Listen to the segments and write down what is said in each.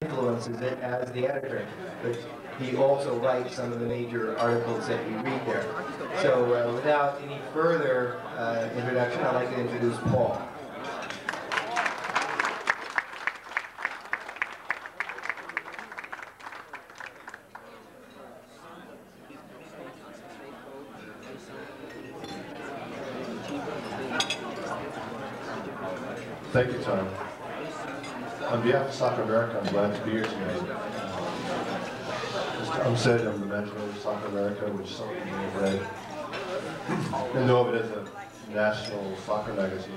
influences it as the editor. But he also writes some of the major articles that we read there. So without any further introduction, I'd like to introduce Paul. Thank you, Tom. On behalf of Soccer America, I'm glad to be here tonight. As Tom said, I'm the manager of Soccer America, which some of you may have read and know of it as a national soccer magazine.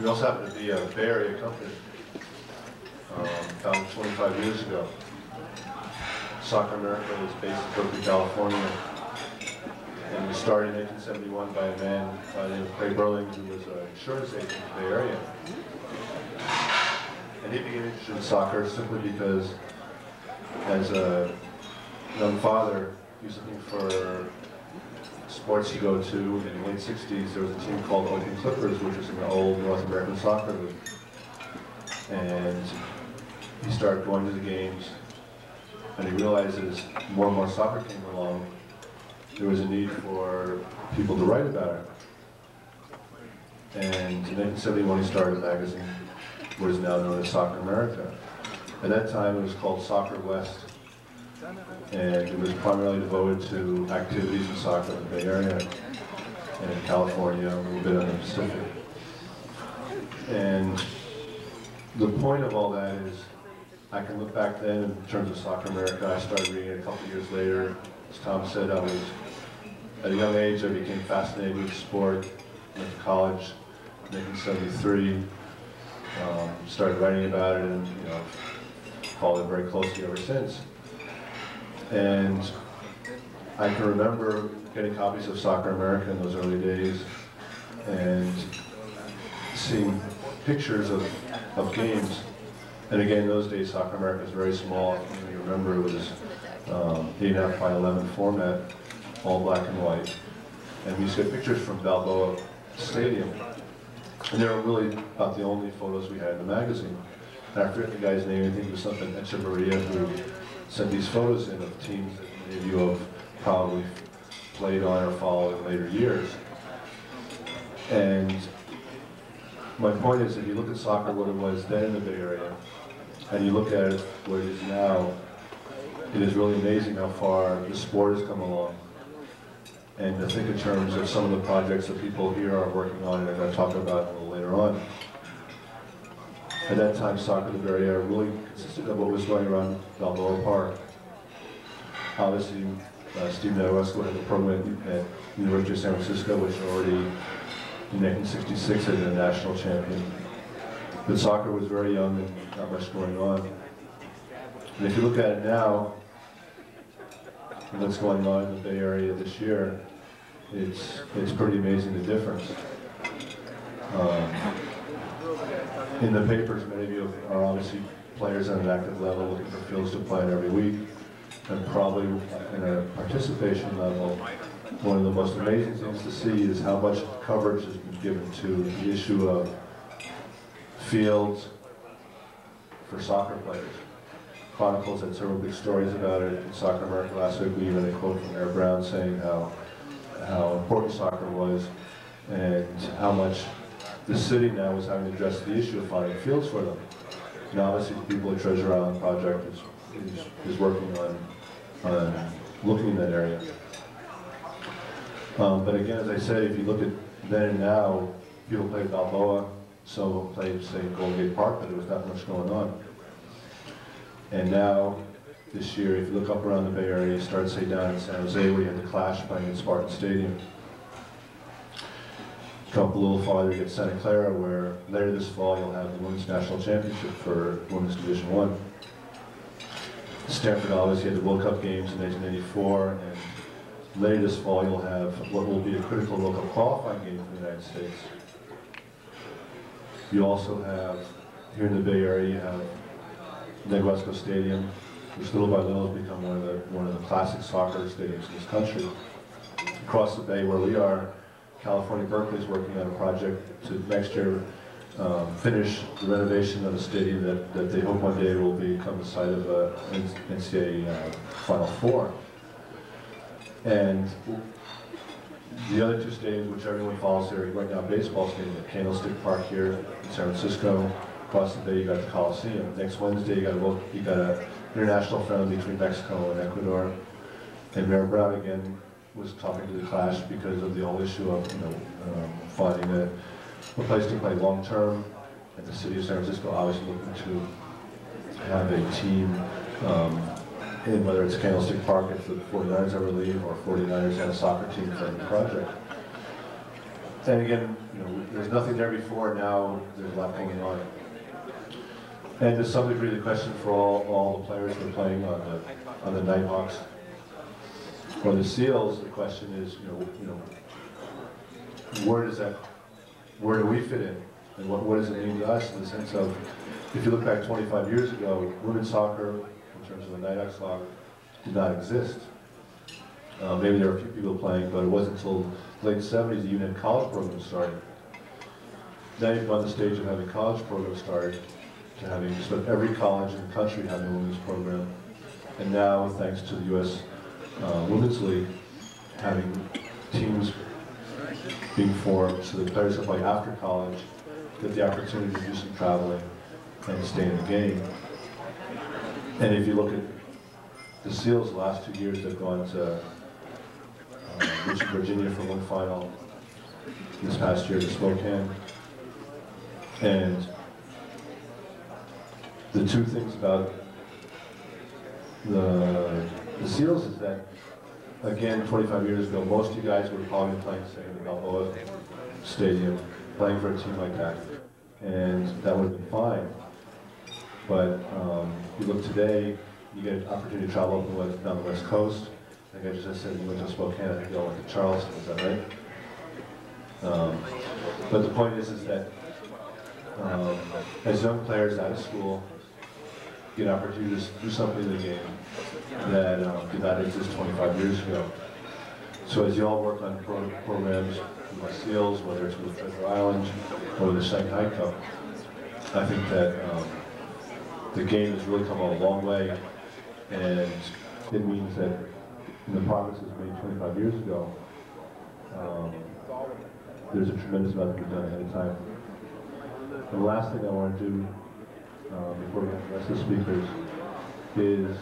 We also happen to be a Bay Area company, founded 25 years ago. Soccer America is based in Berkeley, California, and was started in 1971 by a man by the name of Clay Burling, who was an insurance agent in the Bay Area. And he became interested in soccer simply because, as a young father, he was looking for sports to go to. In the late 60s, there was a team called Oakland Clippers, which was an old North American soccer league. And he started going to the games, and he realized that as more and more soccer came along, there was a need for people to write about it. And in 1971, he started a magazine, what is now known as Soccer America. At that time, it was called Soccer West, and it was primarily devoted to activities in soccer in the Bay Area and in California, a little bit on the Pacific. And the point of all that is, I can look back then in terms of Soccer America. I started reading it a couple years later. As Tom said, at a young age, I became fascinated with sport. Went to college in 1973. Started writing about it, and followed it very closely ever since. And I can remember getting copies of Soccer America in those early days and seeing pictures of games. And again, in those days, Soccer America was very small. You remember it was 8.5 by 11 format, all black and white. And we used to get pictures from Balboa Stadium. And they were really about the only photos we had in the magazine. And I forget the guy's name, I think it was something Echeverria, who sent these photos in of teams that many of you have probably played on or followed in later years. And my point is, if you look at soccer, what it was then in the Bay Area, and you look at it what it is now, it is really amazing how far the sport has come along. And to think in terms of some of the projects that people here are working on and are going to talk about a little later on. At that time, soccer in the Bay Area really consisted of what was going around Balboa Park. Obviously, Steve Naderesco had a program at University of San Francisco, which already in 1966 had been a national champion. But soccer was very young and not much going on. And if you look at it now, and what's going on in the Bay Area this year, it's pretty amazing the difference. In the papers, many of you are obviously players at an active level looking for fields to play in every week, and probably in a participation level, one of the most amazing things to see is how much coverage has been given to the issue of fields for soccer players. Chronicles had several big stories about it. In Soccer America last week, we even had a quote from Mayor Brown saying how important soccer was and how much the city now is having to address the issue of finding fields for them. And obviously the people at Treasure Island Project is working on looking in that area. But again, as I say, if you look at then and now, people play Balboa, so played, say, Golden Gate Park, but there was not much going on. And now, this year, if you look up around the Bay Area, you start, say, down in San Jose, where you had the Clash playing at Spartan Stadium. Come up a little farther, you get Santa Clara, where later this fall you'll have the Women's National Championship for Women's Division I. Stanford obviously had the World Cup games in 1984, and later this fall you'll have what will be a critical World Cup qualifying game for the United States. You also have, here in the Bay Area, you have Naderesco Stadium, which little by little has become one of the classic soccer stadiums in this country. Across the bay where we are, California Berkeley is working on a project to next year finish the renovation of a stadium that they hope one day will become the site of an NCAA Final Four. And the other two stadiums, which everyone follows here right now, baseball stadium at Candlestick Park here in San Francisco. Across the bay, you got the Coliseum. Next Wednesday, you got an international friendly between Mexico and Ecuador. And Mayor Brown again was talking to the Clash because of the whole issue of finding a place to play long term. And the city of San Francisco obviously looking to have a team. In whether it's Candlestick Park if the 49ers ever leave, or 49ers and a soccer team for the project. And again, there's nothing there before, now there's a lot going on. And to some degree, the question for all the players who are playing on the Nighthawks or the Seals, the question is, where do we fit in? And what does it mean to us in the sense of, if you look back 25 years ago, women's soccer, in terms of the Nighthawks soccer, did not exist. Maybe there were a few people playing, but it wasn't until the late 70s the UNED college program started. Now you've gone the stage of having college programs started, to having just about every college in the country having a women's program. And now, thanks to the U.S. Women's League, having teams being formed so that players who play after college get the opportunity to do some traveling and stay in the game. And if you look at the Seals, the last 2 years they've gone to reaching Virginia for one final, this past year to Spokane. And the two things about the Seals is that, again, 25 years ago, most of you guys would have probably been playing, say, in the Balboa Stadium, playing for a team like that. And that would have been fine. But you look today, you get an opportunity to travel up down the West Coast. Like I just said, you went to Spokane, I think you all went to Charleston, is that right? But the point is that as young players out of school, get an opportunity to do something in the game that did not exist 25 years ago. So as you all work on programs with the Seals, whether it's with Treasure Island or the Shanghai Cup, I think that the game has really come a long way, and it means that in the progress that's made 25 years ago, there's a tremendous amount to be done ahead of time. And the last thing I want to do before we have the rest of the speakers is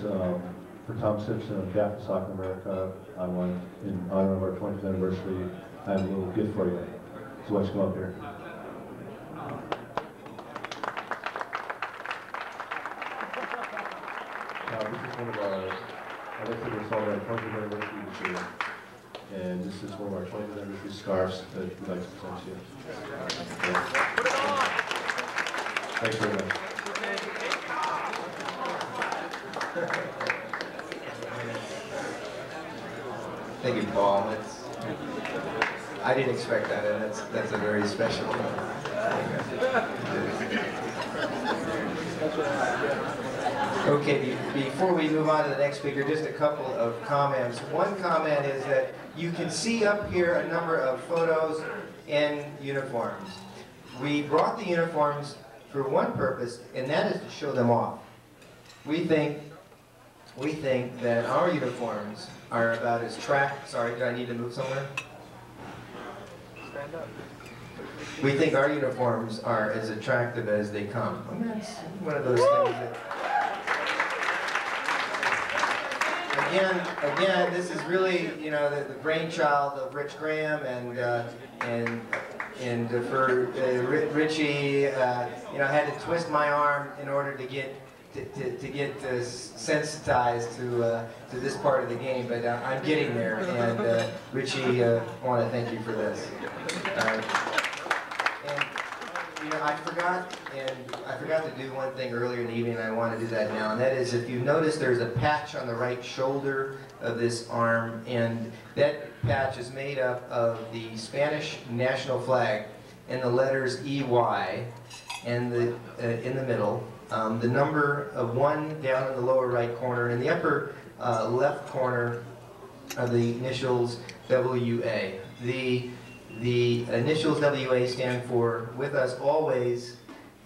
for Tom Simpson on behalf of Soccer America, I want, in honor of our 20th anniversary, I have a little gift for you. So why don't you come up here? This is one of our, I'd like to celebrate our 20th anniversary this year. And this is one of our 20th anniversary scarves that we'd like to present to you. Put it on! Thanks very much. Thank you, Paul. I didn't expect that, and that's a very special thing. Okay, before we move on to the next speaker, just a couple of comments. One comment is that you can see up here a number of photos in uniforms. We brought the uniforms for one purpose, and that is to show them off. We think that our uniforms are about as sorry, do I need to move somewhere? Stand up. We think our uniforms are as attractive as they come. I mean, that's one of those things that... Again, this is really, the brainchild of Rich Graham and for Richie, had to twist my arm in order to get sensitized to this part of the game, but I'm getting there, and Richie, I want to thank you for this. I forgot to do one thing earlier in the evening, and I want to do that now, and that is, if you notice, there's a patch on the right shoulder of this arm, and that patch is made up of the Spanish national flag and the letters EY, and in the middle, the number of 1 down in the lower right corner, and in the upper left corner are the initials WA. The initials WA stand for With Us Always,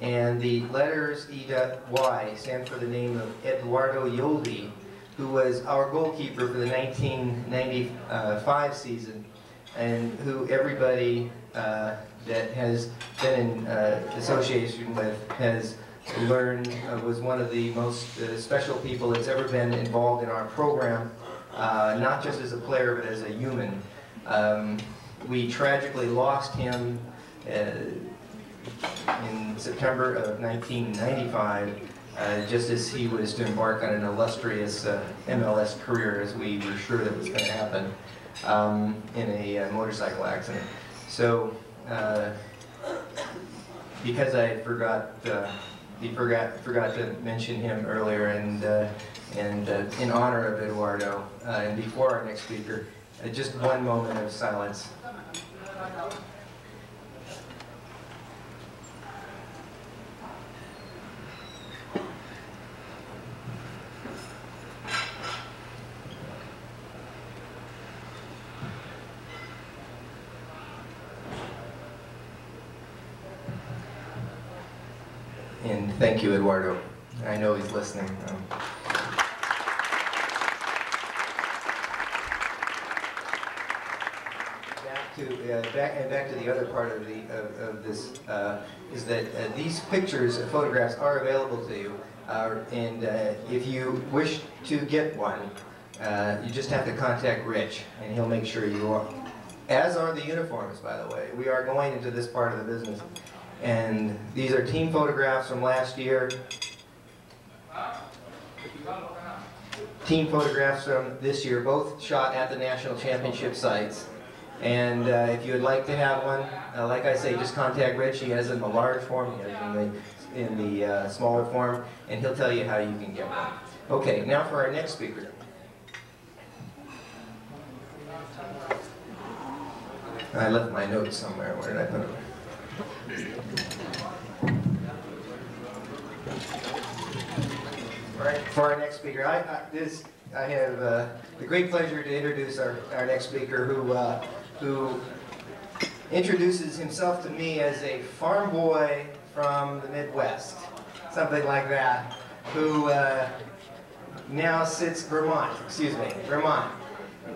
and the letters EY stand for the name of Eduardo Yoldi, who was our goalkeeper for the 1995 season, and who everybody that has been in association with has learned was one of the most special people that's ever been involved in our program, not just as a player but as a human. We tragically lost him in September of 1995, just as he was to embark on an illustrious MLS career, as we were sure that was going to happen, in a motorcycle accident. So, because I forgot to mention him earlier, and in honor of Eduardo, and before our next speaker, just one moment of silence. And thank you, Eduardo. I know he's listening. Back to the other part of this is that these pictures, photographs, are available to you, and if you wish to get one, you just have to contact Rich, and he'll make sure you are. As are the uniforms, by the way. We are going into this part of the business. And these are team photographs from last year. Team photographs from this year, both shot at the national championship sites. And if you would like to have one, like I say, just contact Rich. He has in the large form, he has in the smaller form, and he'll tell you how you can get one. Okay, now for our next speaker. I left my notes somewhere. Where did I put them? All right, for our next speaker, I have the great pleasure to introduce our next speaker, who introduces himself to me as a farm boy from the Midwest, something like that, who now sits Vermont,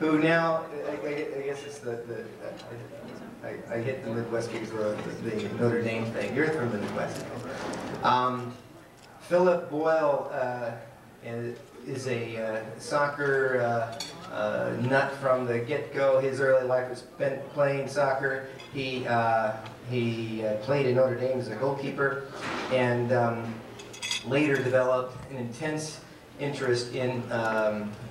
who now, I guess it's I hit the Midwest because of the Notre Dame thing. You're from the Midwest. Philip Boyle is a soccer nut from the get-go. His early life was spent playing soccer. He played in Notre Dame as a goalkeeper, and later developed an intense interest in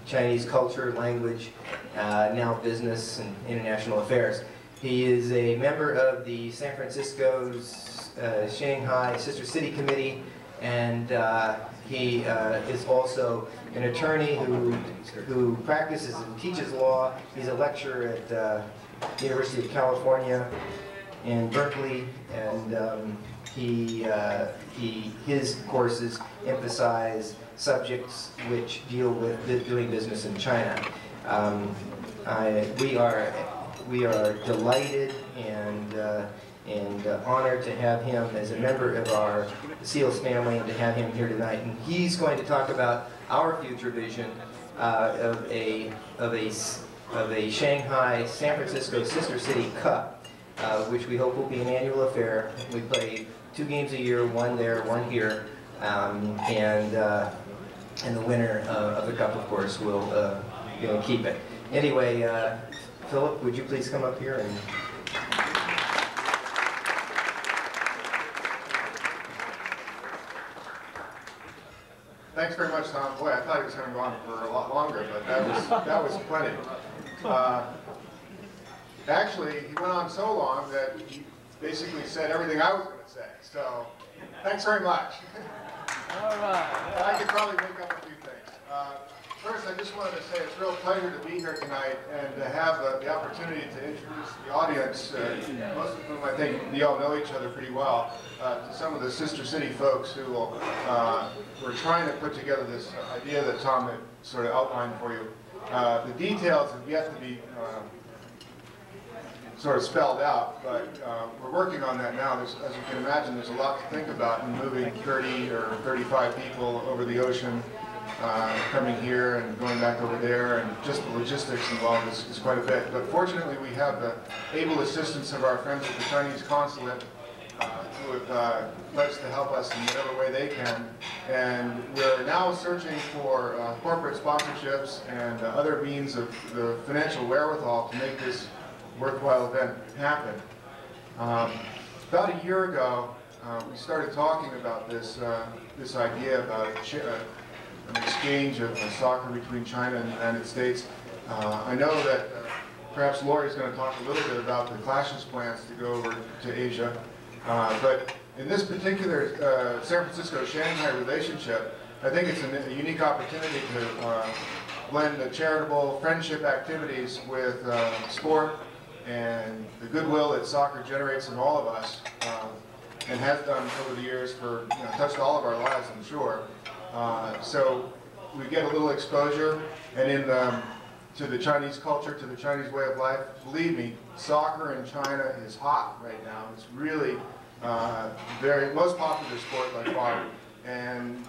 Chinese culture, language, now business and international affairs. He is a member of the San Francisco's Shanghai Sister City Committee, and he is also an attorney who practices and teaches law. He's a lecturer at the University of California in Berkeley, and his courses emphasize subjects which deal with doing business in China. We are delighted and honored to have him as a member of our Seals family and to have him here tonight. And he's going to talk about our future vision of a Shanghai San Francisco Sister City Cup, which we hope will be an annual affair. We play 2 games a year, 1 there, 1 here, and the winner of the cup, of course, will keep it. Anyway, Philip, would you please come up here and... Thanks very much, Tom. Boy, I thought he was going to go on for a lot longer, but that was plenty. Actually, he went on so long that he basically said everything I was going to say. So, thanks very much. All right. I could probably make up a few things. First, I just wanted to say it's a real pleasure to be here tonight and to have the opportunity to introduce the audience, most of whom I think you all know each other pretty well, to some of the Sister City folks who were trying to put together this idea that Tom had sort of outlined for you. The details have yet to be sort of spelled out, but we're working on that now. As you can imagine, there's a lot to think about in moving 30 or 35 people over the ocean, coming here and going back over there, and just the logistics involved is quite a bit. But fortunately, we have the able assistance of our friends at the Chinese consulate, who have pledged to help us in whatever way they can. And we're now searching for corporate sponsorships and other means of the financial wherewithal to make this worthwhile event happen. About a year ago, we started talking about this idea about an exchange of soccer between China and the United States. I know that perhaps Lori's going to talk a little bit about the Clash's plans to go over to Asia. But in this particular San Francisco-Shanghai relationship, I think it's a unique opportunity to blend the charitable friendship activities with sport and the goodwill that soccer generates in all of us, and has done over the years for, touched all of our lives, I'm sure. So we get a little exposure, and to the Chinese culture, to the Chinese way of life. Believe me, soccer in China is hot right now. It's really most popular sport by far, and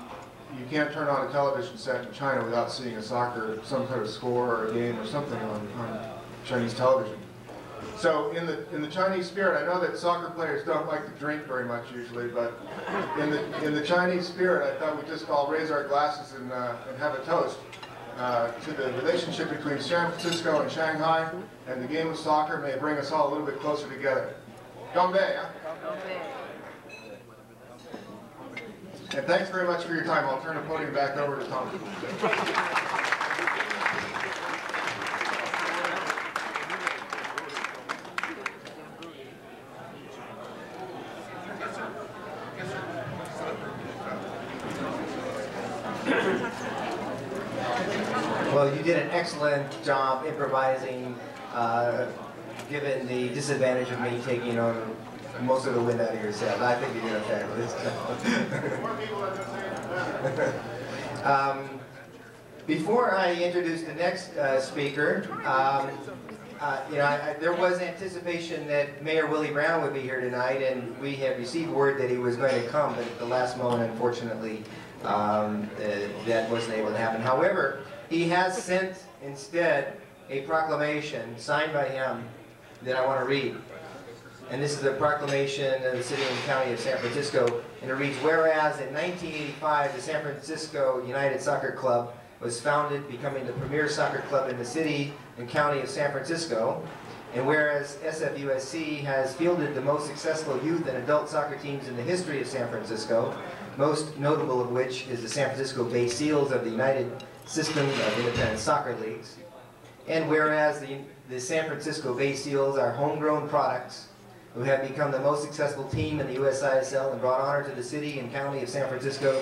you can't turn on a television set in China without seeing some kind of score or a game or something on Chinese television. So in the Chinese spirit, I know that soccer players don't like to drink very much usually, but in the Chinese spirit, I thought we'd just all raise our glasses and have a toast to the relationship between San Francisco and Shanghai, and the game of soccer may bring us all a little bit closer together. Ganbei, huh? And thanks very much for your time. I'll turn the podium back over to Tom. Well, you did an excellent job improvising, given the disadvantage of me taking on most of the wind out of your sails. I think you did a fabulous job. Before I introduce the next speaker, there was anticipation that Mayor Willie Brown would be here tonight, and we had received word that he was going to come, but at the last moment, unfortunately, that wasn't able to happen. However, he has sent instead a proclamation signed by him that I want to read. And this is a proclamation of the City and County of San Francisco, and it reads, whereas in 1985 the San Francisco United Soccer Club was founded, becoming the premier soccer club in the City and County of San Francisco, and whereas SFUSC has fielded the most successful youth and adult soccer teams in the history of San Francisco, most notable of which is the San Francisco Bay Seals of the United System of Independent Soccer Leagues, and whereas the San Francisco Bay Seals are homegrown products who have become the most successful team in the USISL and brought honor to the City and County of San Francisco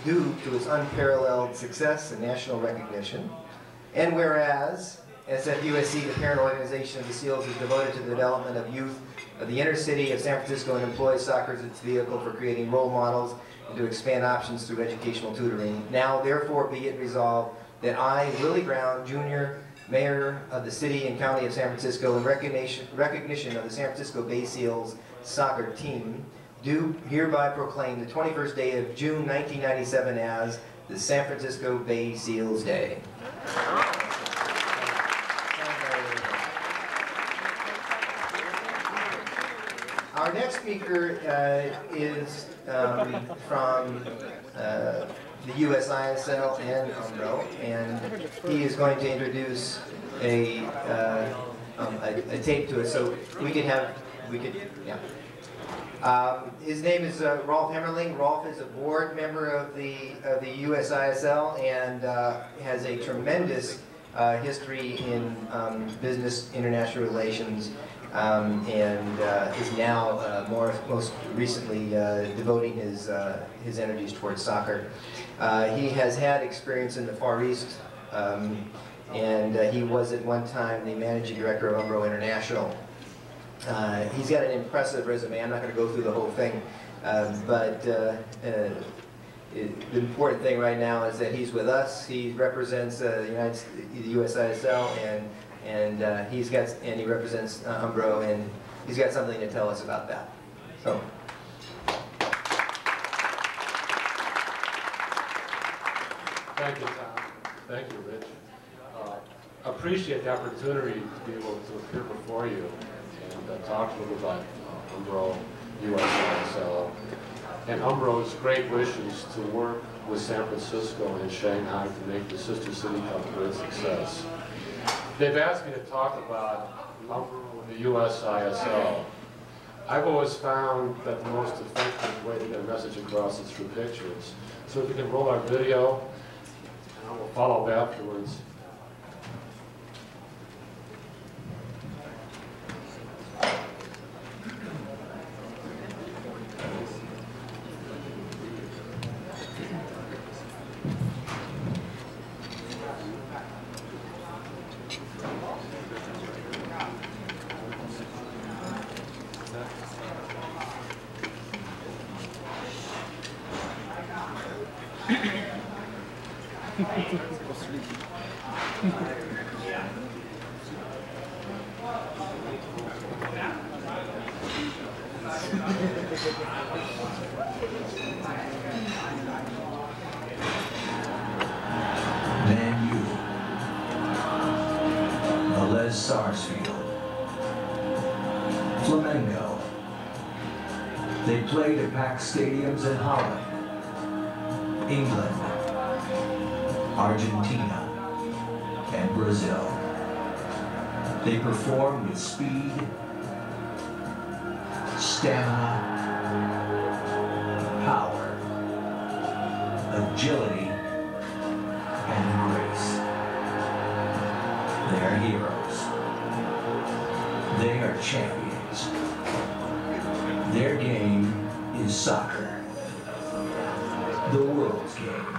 due to its unparalleled success and national recognition. And whereas SFUSC, the parent organization of the Seals, is devoted to the development of youth of the inner city of San Francisco and employs soccer as its vehicle for creating role models and to expand options through educational tutoring. Now, therefore, be it resolved that I, Willie Brown, Jr., Mayor of the City and County of San Francisco, in recognition of the San Francisco Bay Seals soccer team, do hereby proclaim the 21st day of June 1997 as the San Francisco Bay Seals Day. Our next speaker is from the USISL and UMBRO, and he is going to introduce a tape to us. So his name is Rolf Hemmerling. Rolf is a board member of the USISL and has a tremendous history in business international relations. And is now most recently devoting his energies towards soccer. He has had experience in the Far East, and he was at one time the managing director of UMBRO International. He's got an impressive resume. I'm not going to go through the whole thing, but the important thing right now is that he's with us. He represents the USISL, and and he represents Umbro, and he's got something to tell us about that. So. Thank you, Tom. Thank you, Rich. Appreciate the opportunity to be able to appear before you and talk a little about Umbro, USISL, and Umbro's great wishes to work with San Francisco and Shanghai to make the Sister City Cup a great success. They've asked me to talk about Umbro and the USISL. I've always found that the most effective way to get a message across is through pictures. So if we can roll our video, and I will follow up afterwards. Flamengo. They played at packed stadiums in Holland, England, Argentina, and Brazil. They performed with speed, stamina, power, agility, and grace. They are heroes. They are champions. Their game is soccer, the world's game,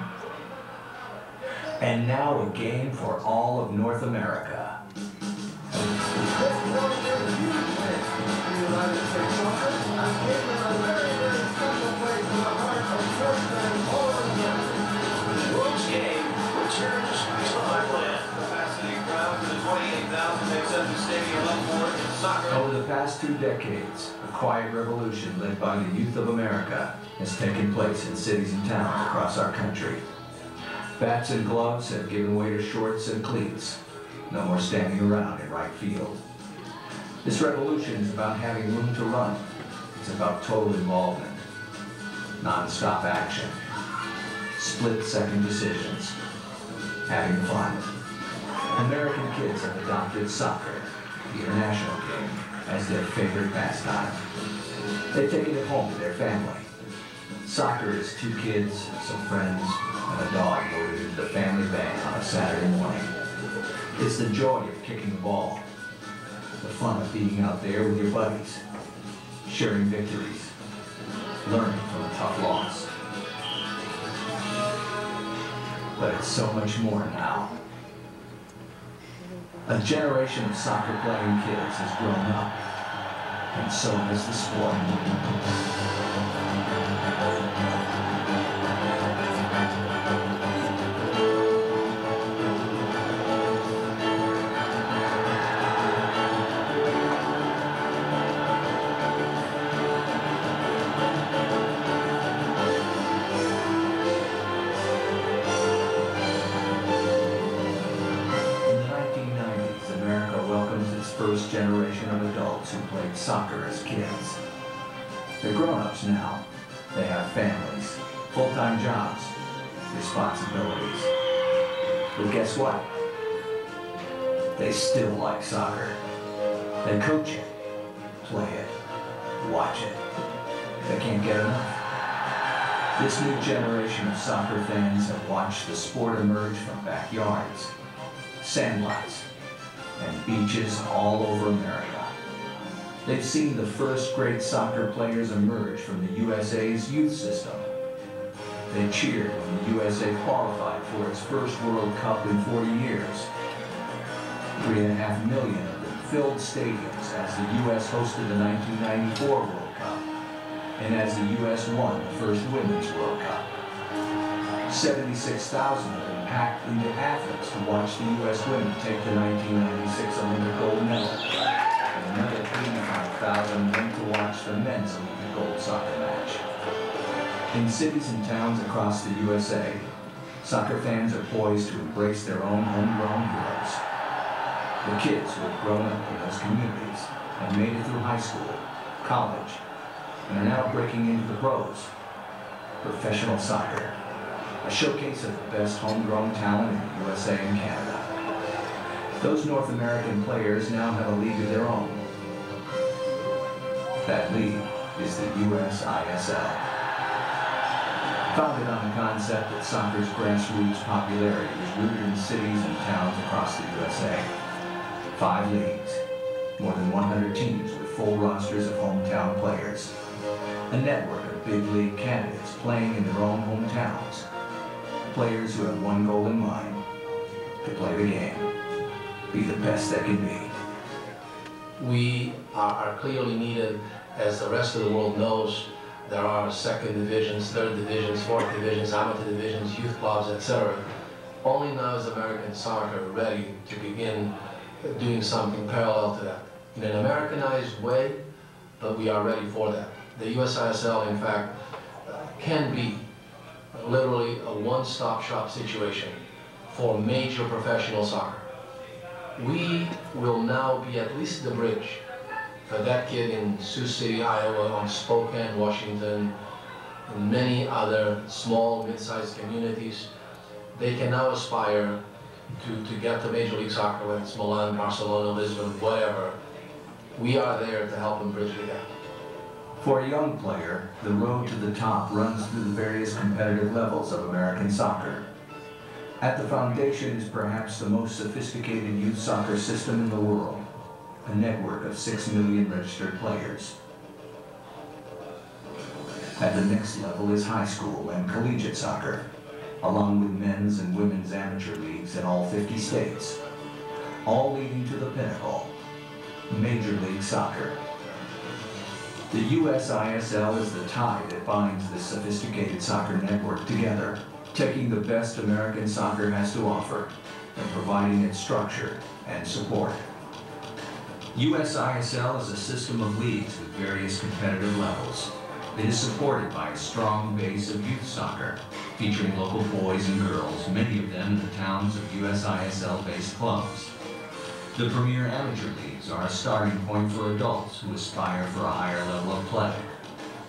and now a game for all of North America. World's game returns to Heartland. The fascinating crowd for the 28,000 makes up the stadium up for soccer. Over the past 2 decades, a quiet revolution led by the youth of America has taken place in cities and towns across our country. Bats and gloves have given way to shorts and cleats. No more standing around in right field. This revolution is about having room to run. It's about total involvement, non-stop action, split-second decisions, having fun. American kids have adopted soccer, the international game, as their favorite pastime. They've taken it home to their family. Soccer is 2 kids, some friends, and a dog loaded into the family van on a Saturday morning. It's the joy of kicking the ball, the fun of being out there with your buddies, sharing victories, learning from a tough loss. But it's so much more now. A generation of soccer-playing kids has grown up, and so has the sport. First generation of adults who played soccer as kids. They're grown-ups now. They have families, full-time jobs, responsibilities. But guess what? They still like soccer. They coach it, play it, watch it. They can't get enough. This new generation of soccer fans have watched the sport emerge from backyards, sandlots, and beaches all over America. They've seen the first great soccer players emerge from the USA's youth system. They cheered when the USA qualified for its first World Cup in 40 years. 3.5 million of them filled stadiums as the US hosted the 1994 World Cup, and as the US won the first Women's World Cup. 76,000 of them packed into Athens to watch the U.S. women take the 1996 Olympic gold medal. And another 85,000 went to watch the men's Olympic gold soccer match. In cities and towns across the USA, soccer fans are poised to embrace their own homegrown heroes. The kids who have grown up in those communities and made it through high school, college, and are now breaking into the pros. Professional soccer, a showcase of the best homegrown talent in the USA and Canada. Those North American players now have a league of their own. That league is the USISL. Founded on the concept that soccer's grassroots popularity is rooted in cities and towns across the USA. 5 leagues, more than 100 teams with full rosters of hometown players. A network of big league candidates playing in their own hometowns. Players who have one goal in mind, to play the game, be the best they can be. We are clearly needed, as the rest of the world knows. There are second divisions, third divisions, fourth divisions, amateur divisions, youth clubs, etc. Only now is American soccer ready to begin doing something parallel to that. In an Americanized way, but we are ready for that. The USISL, in fact, can be literally a one-stop shop situation for major professional soccer. We will now be at least the bridge for that kid in Sioux City, Iowa, on Spokane, Washington, and many other small, mid-sized communities. They can now aspire to get to Major League Soccer, whether it's Milan, Barcelona, Lisbon, whatever. We are there to help them bridge the gap. For a young player, the road to the top runs through the various competitive levels of American soccer. At the foundation is perhaps the most sophisticated youth soccer system in the world. A network of 6 million registered players. At the next level is high school and collegiate soccer, along with men's and women's amateur leagues in all 50 states, all leading to the pinnacle, Major League Soccer. The USISL is the tie that binds this sophisticated soccer network together, taking the best American soccer has to offer and providing it structure and support. USISL is a system of leagues with various competitive levels. It is supported by a strong base of youth soccer, featuring local boys and girls, many of them in the towns of USISL-based clubs. The premier amateur leagues are a starting point for adults who aspire for a higher level of play.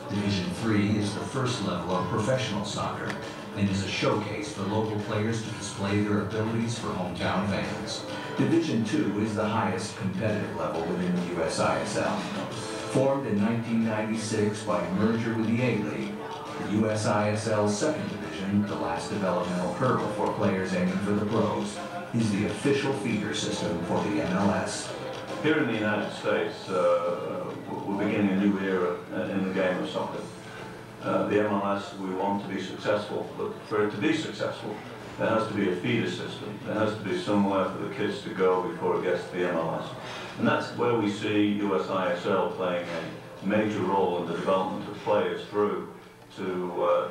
Division III is the first level of professional soccer and is a showcase for local players to display their abilities for hometown fans. Division II is the highest competitive level within the USISL. Formed in 1996 by a merger with the A-League, the USISL's second division, the last developmental hurdle for players aiming for the pros, is the official feeder system for the MLS. Here in the United States, we're beginning a new era in the game of soccer. The MLS, we want to be successful, but for it to be successful, there has to be a feeder system. There has to be somewhere for the kids to go before it gets to the MLS. And that's where we see USISL playing a major role in the development of players through to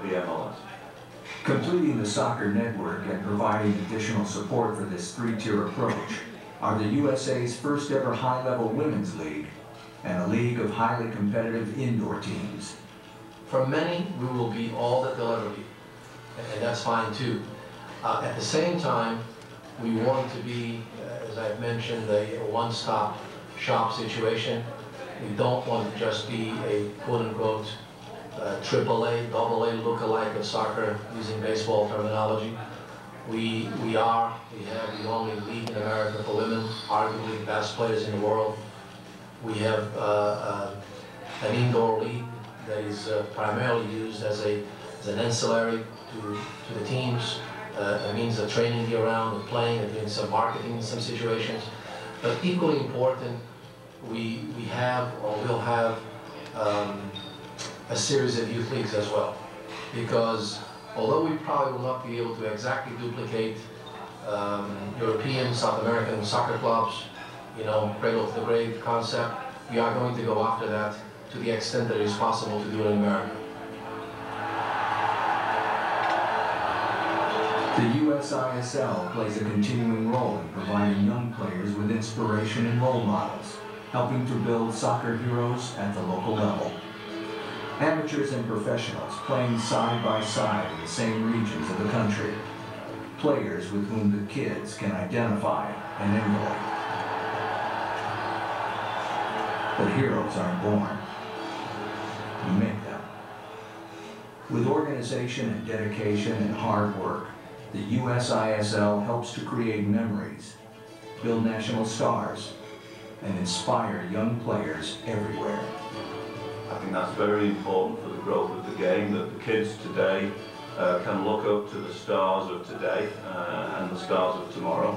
the MLS. Completing the soccer network and providing additional support for this three-tier approach are the USA's first ever high-level women's league and a league of highly competitive indoor teams. For many, we will be all that they'll ever be, and that's fine too. At the same time, we want to be, as I've mentioned, a one-stop shop situation. We don't want to just be a quote-unquote AAA, AA look-alike of soccer, using baseball terminology. We have the only league in America for women, arguably the best players in the world. We have an indoor league that is primarily used as an ancillary to the teams. It means the training year-round, and playing, and doing some marketing in some situations. But equally important, we have or will have a series of youth leagues as well. Because although we probably will not be able to exactly duplicate European, South American soccer clubs, you know, cradle to the grave concept, we are going to go after that to the extent that it is possible to do it in America. The USISL plays a continuing role in providing young players with inspiration and role models, helping to build soccer heroes at the local level. Amateurs and professionals playing side by side in the same regions of the country. Players with whom the kids can identify and emulate. But heroes aren't born. You make them. With organization and dedication and hard work, the USISL helps to create memories, build national stars, and inspire young players everywhere. I think that's very important for the growth of the game, that the kids today can look up to the stars of today and the stars of tomorrow.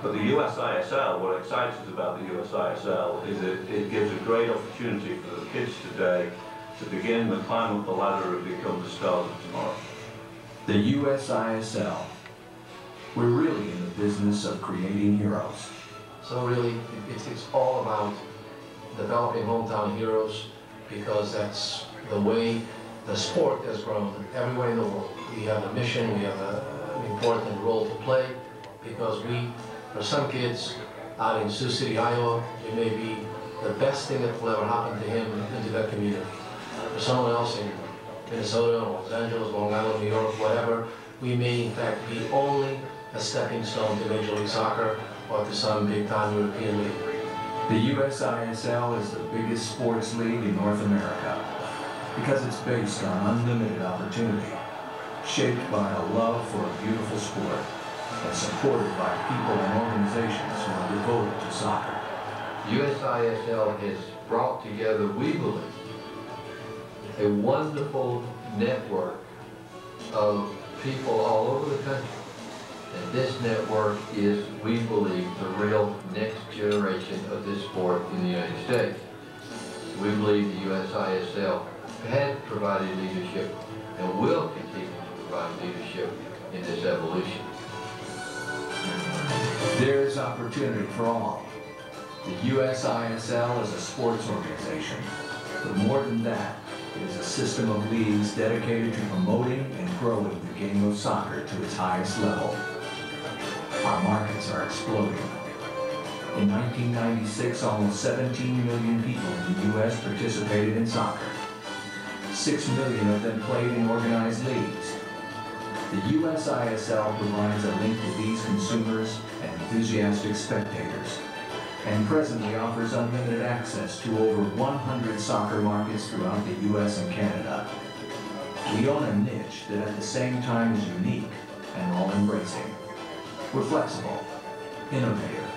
But the USISL, what excites us about the USISL is it gives a great opportunity for the kids today to begin the climb up the ladder and become the stars of tomorrow. The USISL. We're really in the business of creating heroes. So really, it's all about developing hometown heroes, because that's the way the sport has grown everywhere in the world. We have a mission, we have an important role to play, because for some kids out in Sioux City, Iowa, it may be the best thing that will ever happen to him into that community. For someone else in Minnesota, Los Angeles, Long Island, New York, whatever, we may in fact be only a stepping stone to Major League Soccer or to some big-time European league. The USISL is the biggest sports league in North America because it's based on unlimited opportunity, shaped by a love for a beautiful sport, and supported by people and organizations who are devoted to soccer. USISL has brought together, we believe, a wonderful network of people all over the country. And this network is, we believe, the real next generation of this sport in the United States. We believe the USISL has provided leadership and will continue to provide leadership in this evolution. There's opportunity for all. The USISL is a sports organization, but more than that, it is a system of leagues dedicated to promoting and growing the game of soccer to its highest level. Our markets are exploding. In 1996, almost 17 million people in the U.S. participated in soccer. 6 million of them played in organized leagues. The USISL provides a link to these consumers and enthusiastic spectators, and presently offers unlimited access to over 100 soccer markets throughout the U.S. and Canada. We own a niche that at the same time is unique and all-embracing. We're flexible, innovative,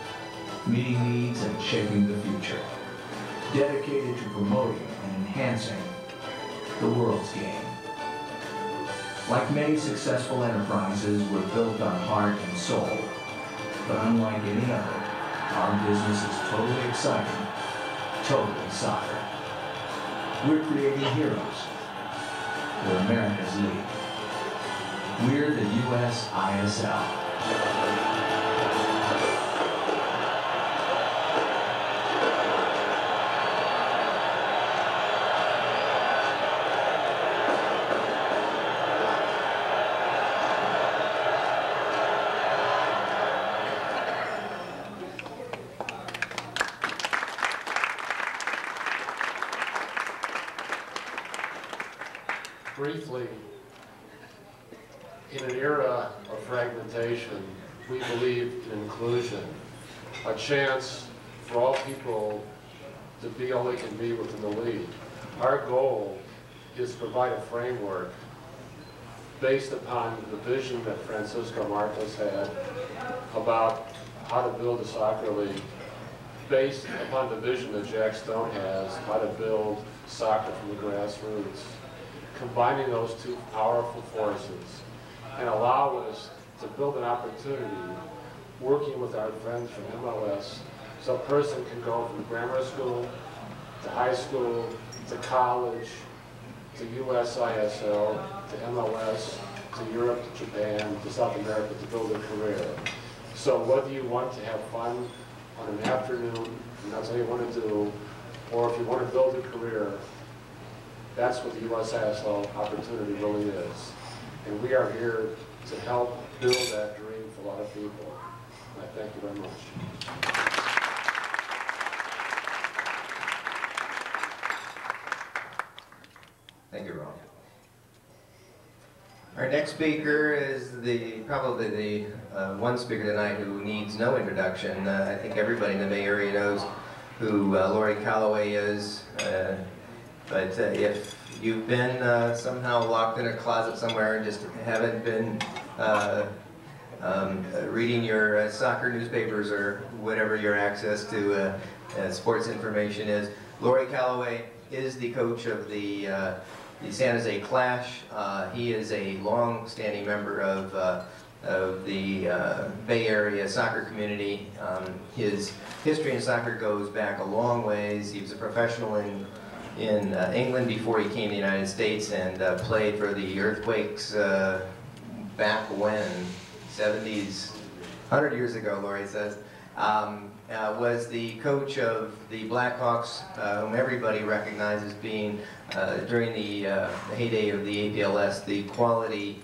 meeting needs and shaping the future, dedicated to promoting and enhancing the world's game. Like many successful enterprises, we're built on heart and soul, but unlike any other, our business is totally exciting, totally soccer. We're creating heroes. We're America's league. We're the USISL. Briefly, in an era of fragmentation, we believe in inclusion, a chance for all people to be all they can be within the league. Our goal is to provide a framework based upon the vision that Francisco Marcos had about how to build a soccer league, based upon the vision that Jack Stone has, how to build soccer from the grassroots. Combining those two powerful forces and allow us to build an opportunity working with our friends from MLS, so a person can go from grammar school to high school to college to USISL to MLS to Europe to Japan to South America to build a career. So whether you want to have fun on an afternoon and that's what you want to do, or if you want to build a career, that's what the USISL opportunity really is. And we are here to help build that dream for a lot of people. I thank you very much. Thank you, Ron. Our next speaker is probably the one speaker tonight who needs no introduction. I think everybody in the Bay Area knows who Lori Calloway is. But if you've been somehow locked in a closet somewhere and just haven't been reading your soccer newspapers or whatever your access to sports information is, Lori Calloway is the coach of the San Jose Clash. He is a long-standing member of the Bay Area soccer community. His history in soccer goes back a long ways. He was a professional in England before he came to the United States and played for the Earthquakes back when, 70s, 100 years ago, Lori says. Was the coach of the Blackhawks, whom everybody recognizes being, during the heyday of the APLS, the quality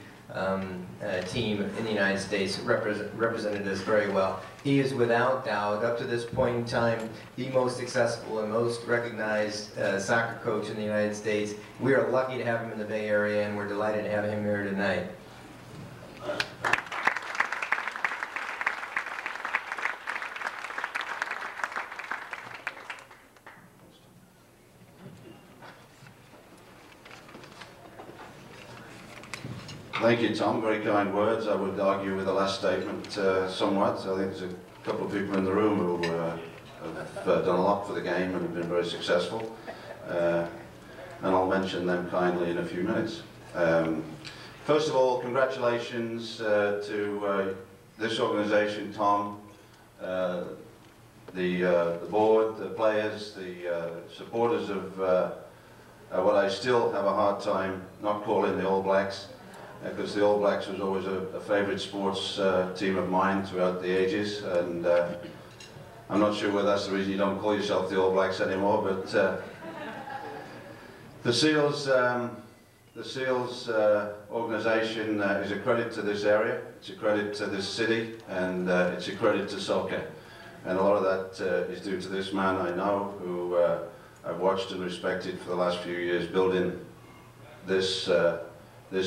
team in the United States, represented us very well. He is without doubt, up to this point in time, the most successful and most recognized soccer coach in the United States. We are lucky to have him in the Bay Area, and we're delighted to have him here tonight. Thank you, Tom. Very kind words. I would argue with the last statement somewhat. I think there's a couple of people in the room who have done a lot for the game and have been very successful. And I'll mention them kindly in a few minutes. First of all, congratulations to this organisation, Tom, the board, the players, the supporters of what I still have a hard time not calling the All Blacks, because the All Blacks was always a favourite sports team of mine throughout the ages, and I'm not sure whether that's the reason you don't call yourself the All Blacks anymore, but the Seals organisation is a credit to this area, it's a credit to this city, and it's a credit to soccer. And a lot of that is due to this man I know, who I've watched and respected for the last few years building this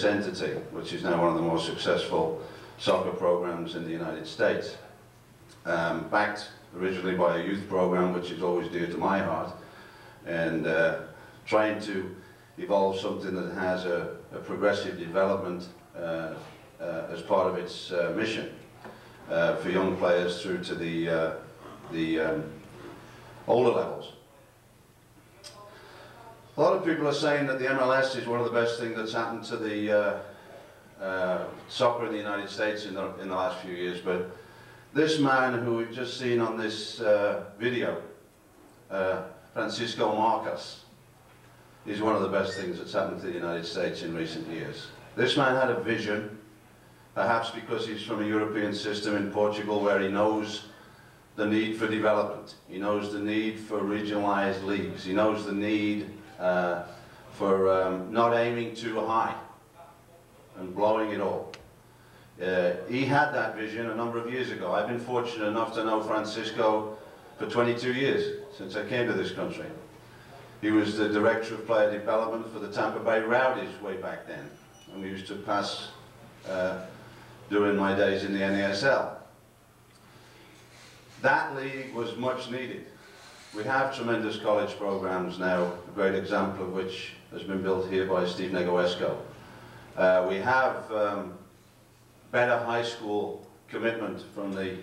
entity, which is now one of the most successful soccer programs in the United States. Backed originally by a youth program, which is always dear to my heart, and trying to evolve something that has a progressive development as part of its mission for young players through to the older levels. A lot of people are saying that the MLS is one of the best things that's happened to the soccer in the United States in the last few years, but this man who we've just seen on this video, Francisco Marcos, is one of the best things that's happened to the United States in recent years. This man had a vision, perhaps because he's from a European system in Portugal where he knows the need for development, he knows the need for regionalized leagues, he knows the need for not aiming too high and blowing it all. He had that vision a number of years ago. I've been fortunate enough to know Francisco for 22 years, since I came to this country. He was the Director of Player Development for the Tampa Bay Rowdies way back then, and we used to pass during my days in the NASL. That league was much needed. We have tremendous college programs now, a great example of which has been built here by Steve Negoesco. We have better high school commitment from the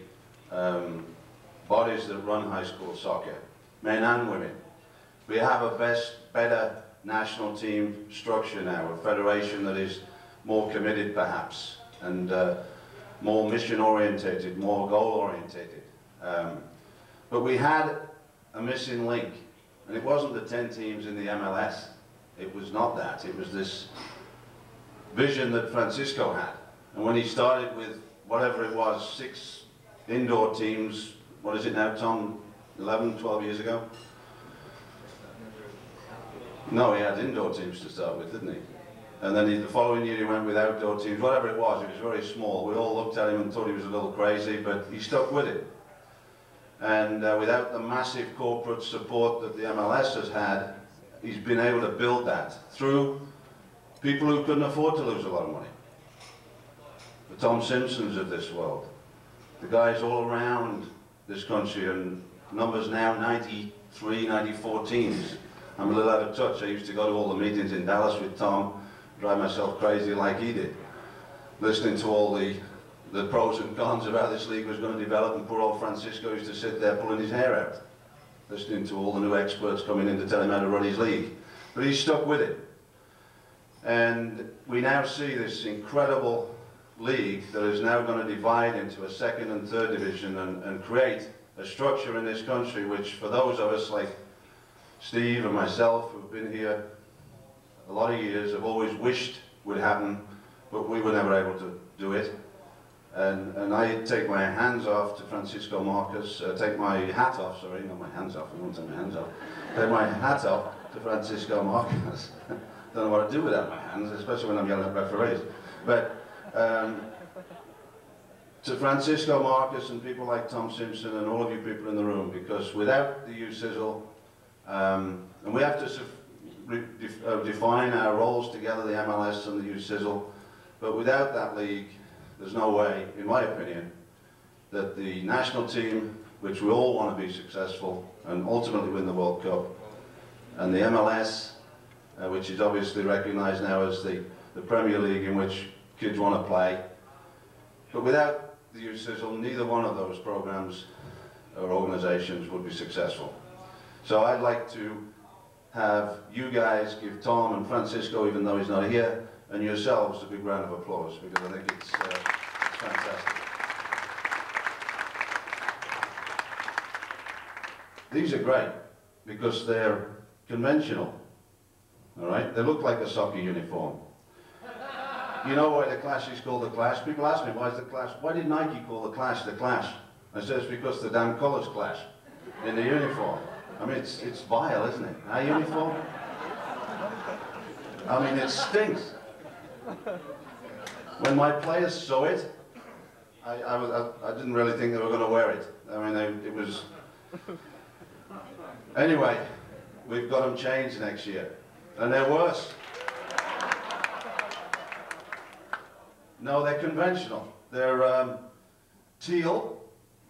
bodies that run high school soccer, men and women. We have a better national team structure now, a federation that is more committed perhaps, and more mission orientated, more goal orientated. But we had a missing link, and it wasn't the 10 teams in the MLS. It was not that. It was this vision that Francisco had. And when he started with whatever it was, 6 indoor teams, what is it now, Tom, 11, 12 years ago? No, he had indoor teams to start with, didn't he? And then the following year he went with outdoor teams, whatever it was very small. We all looked at him and thought he was a little crazy, but he stuck with it. And without the massive corporate support that the MLS has had, he's been able to build that through people who couldn't afford to lose a lot of money. The Tom Simpsons of this world, the guys all around this country, and numbers now 93, 94 teams. I'm a little out of touch. I used to go to all the meetings in Dallas with Tom, drive myself crazy like he did, listening to all the pros and cons of how this league was going to develop, and poor old Francisco used to sit there pulling his hair out, listening to all the new experts coming in to tell him how to run his league. But he stuck with it. And we now see this incredible league that is now going to divide into a second and third division and create a structure in this country which, for those of us like Steve and myself who've been here a lot of years, have always wished would happen, but we were never able to do it. And I take my hands off to Francisco Marcus, take my hat off, sorry, not my hands off, I won't take my hands off. Take my hat off to Francisco Marcus. Don't know what to do without my hands, especially when I'm yelling at referees. But to Francisco Marcus and people like Tom Simpson and all of you people in the room, because without the U-Sizzle, and we have to define our roles together, the MLS and the U-Sizzle, but without that league, there's no way, in my opinion, that the national team, which we all want to be successful and ultimately win the World Cup, and the MLS, which is obviously recognized now as the Premier League in which kids want to play, but without the U-Sizzle, neither one of those programs or organizations would be successful. So I'd like to have you guys give Tom and Francisco, even though he's not here, and yourselves a big round of applause, because I think it's fantastic. These are great because they're conventional, all right? They look like a soccer uniform. You know why the Clash is called the Clash? People ask me, why is the Clash? Why did Nike call the Clash the Clash? I say it's because the damn colours clash in the uniform. I mean, it's vile, isn't it? Our uniform? I mean, it stinks. When my players saw it, I didn't really think they were going to wear it. I mean, it was... Anyway, we've got them changed next year. And they're worse. No, they're conventional. They're teal.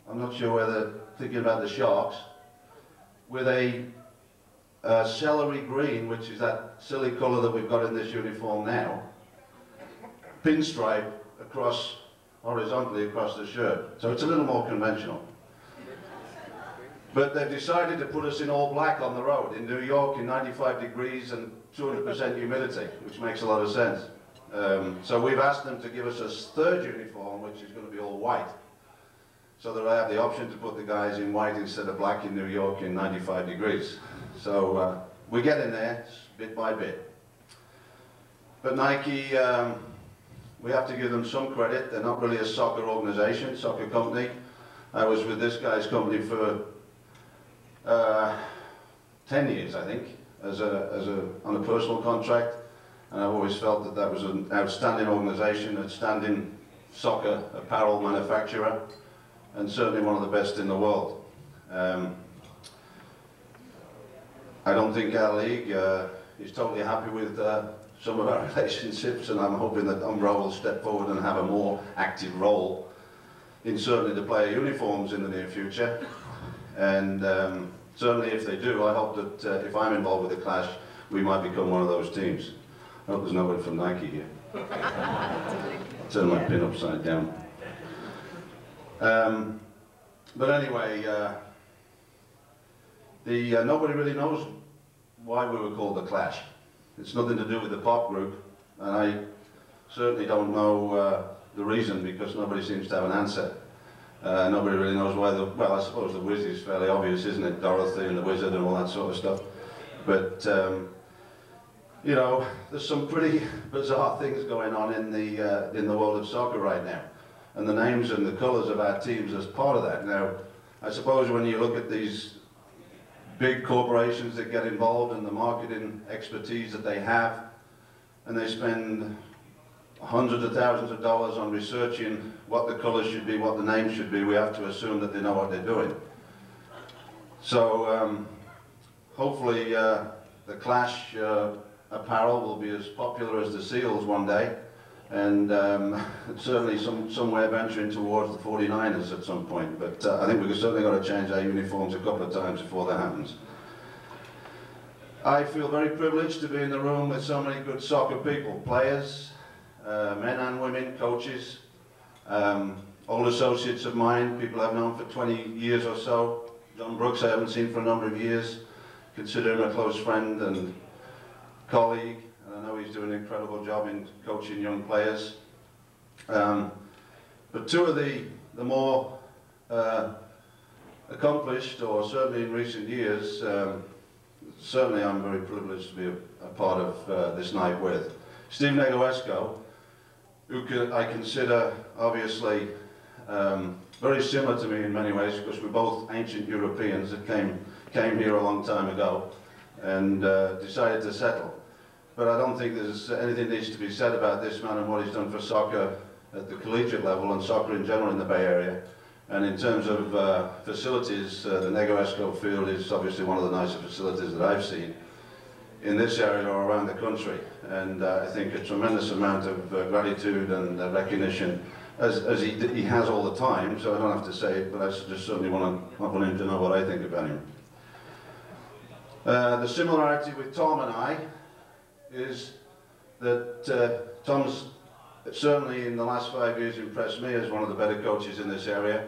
I'm not sure whether they're thinking about the Sharks. With a celery green, which is that silly colour that we've got in this uniform now. Pinstripe across, horizontally across the shirt. So it's a little more conventional. But they've decided to put us in all black on the road in New York in 95 degrees and 200% humidity, which makes a lot of sense. So we've asked them to give us a third uniform, which is going to be all white, so that I have the option to put the guys in white instead of black in New York in 95 degrees. So we get in there bit by bit. But Nike, we have to give them some credit. They're not really a soccer organization, soccer company. I was with this guy's company for 10 years, I think, on a personal contract. And I've always felt that that was an outstanding organization, outstanding soccer apparel manufacturer, and certainly one of the best in the world. I don't think our league is totally happy with some of our relationships, and I'm hoping that Umbro will step forward and have a more active role in certainly the player uniforms in the near future. And certainly if they do, I hope that if I'm involved with the Clash, we might become one of those teams. I hope there's nobody from Nike here. Turn my pin upside down. But anyway, nobody really knows why we were called the Clash. It's nothing to do with the pop group, and I certainly don't know the reason, because nobody seems to have an answer. Nobody really knows why well, I suppose the Wiz is fairly obvious, isn't it? Dorothy and the Wizard and all that sort of stuff. But, you know, there's some pretty bizarre things going on in the world of soccer right now. And the names and the colours of our teams as part of that. Now, I suppose when you look at these big corporations that get involved and the marketing expertise that they have, and they spend hundreds of thousands of dollars on researching what the colours should be, what the names should be, we have to assume that they know what they're doing. So hopefully the Clash apparel will be as popular as the Seals one day, and certainly somewhere venturing towards the 49ers at some point. But I think we've certainly got to change our uniforms a couple of times before that happens. I feel very privileged to be in the room with so many good soccer people, players, men and women, coaches, old associates of mine, people I've known for 20 years or so. John Brooks I haven't seen for a number of years, consider him a close friend and colleague, and I know he's doing an incredible job in coaching young players. But two of the more accomplished, or certainly in recent years, certainly I'm very privileged to be a part of this night with. Steve Negresco, who I consider obviously very similar to me in many ways, because we're both ancient Europeans that came here a long time ago and decided to settle. But I don't think there's anything needs to be said about this man and what he's done for soccer at the collegiate level and soccer in general in the Bay Area. And in terms of facilities, the Negresco field is obviously one of the nicer facilities that I've seen in this area or around the country. And I think a tremendous amount of gratitude and recognition, as he has all the time, so I don't have to say it, but I just certainly want him to know what I think about him. The similarity with Tom and I is that Tom's certainly in the last 5 years impressed me as one of the better coaches in this area.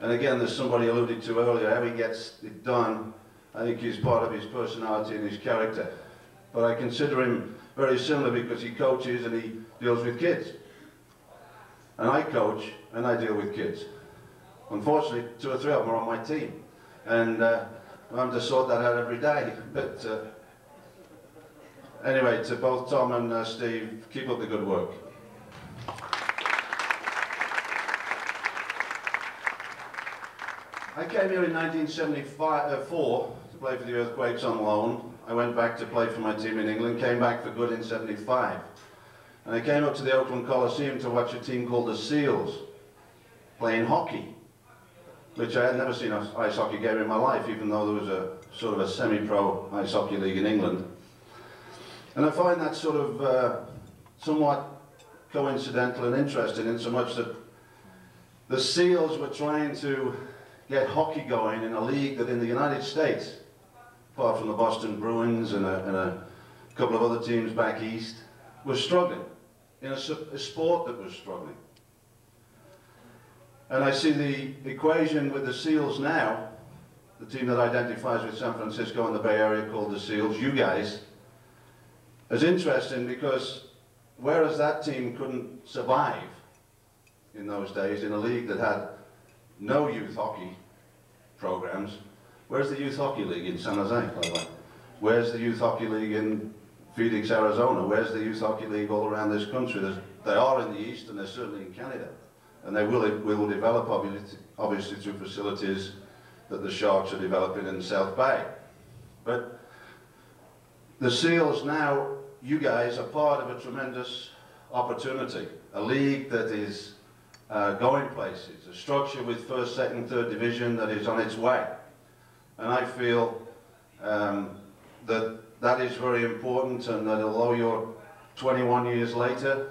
And again, as somebody alluded to earlier, how he gets it done, I think is part of his personality and his character. But I consider him very similar because he coaches and he deals with kids. And I coach and I deal with kids. Unfortunately, 2 or 3 of them are on my team. And I'm having to sort that out every day. But anyway, to both Tom and Steve, keep up the good work. I came here in 1974 to play for the Earthquakes on loan. I went back to play for my team in England, came back for good in 75. And I came up to the Oakland Coliseum to watch a team called the Seals playing hockey, which I had never seen an ice hockey game in my life, even though there was a sort of a semi-pro ice hockey league in England. And I find that sort of somewhat coincidental and interesting in so much that the Seals were trying to get hockey going in a league that in the United States, apart from the Boston Bruins and a couple of other teams back east, was struggling, in a sport that was struggling. And I see the equation with the Seals now, the team that identifies with San Francisco and the Bay Area called the Seals, you guys, as interesting because whereas that team couldn't survive in those days in a league that had no youth hockey programs, where's the youth hockey league in San Jose, by the way? Where's the youth hockey league in Phoenix, Arizona? Where's the youth hockey league all around this country? They are in the East and they're certainly in Canada. And they will develop obviously through facilities that the Sharks are developing in the South Bay. But the Seals now, you guys are part of a tremendous opportunity. A league that is going places, a structure with first, second, third division that is on its way. And I feel that is very important, and that although you're 21 years later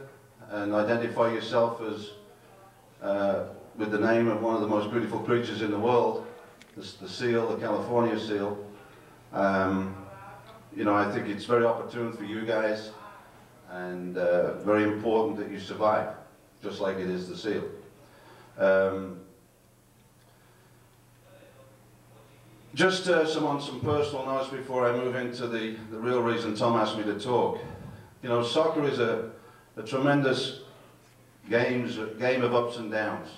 and identify yourself as with the name of one of the most beautiful creatures in the world, the seal, the California seal, you know, I think it's very opportune for you guys and very important that you survive, just like it is the seal. Just some personal notes before I move into the real reason Tom asked me to talk. You know, soccer is a tremendous game of ups and downs.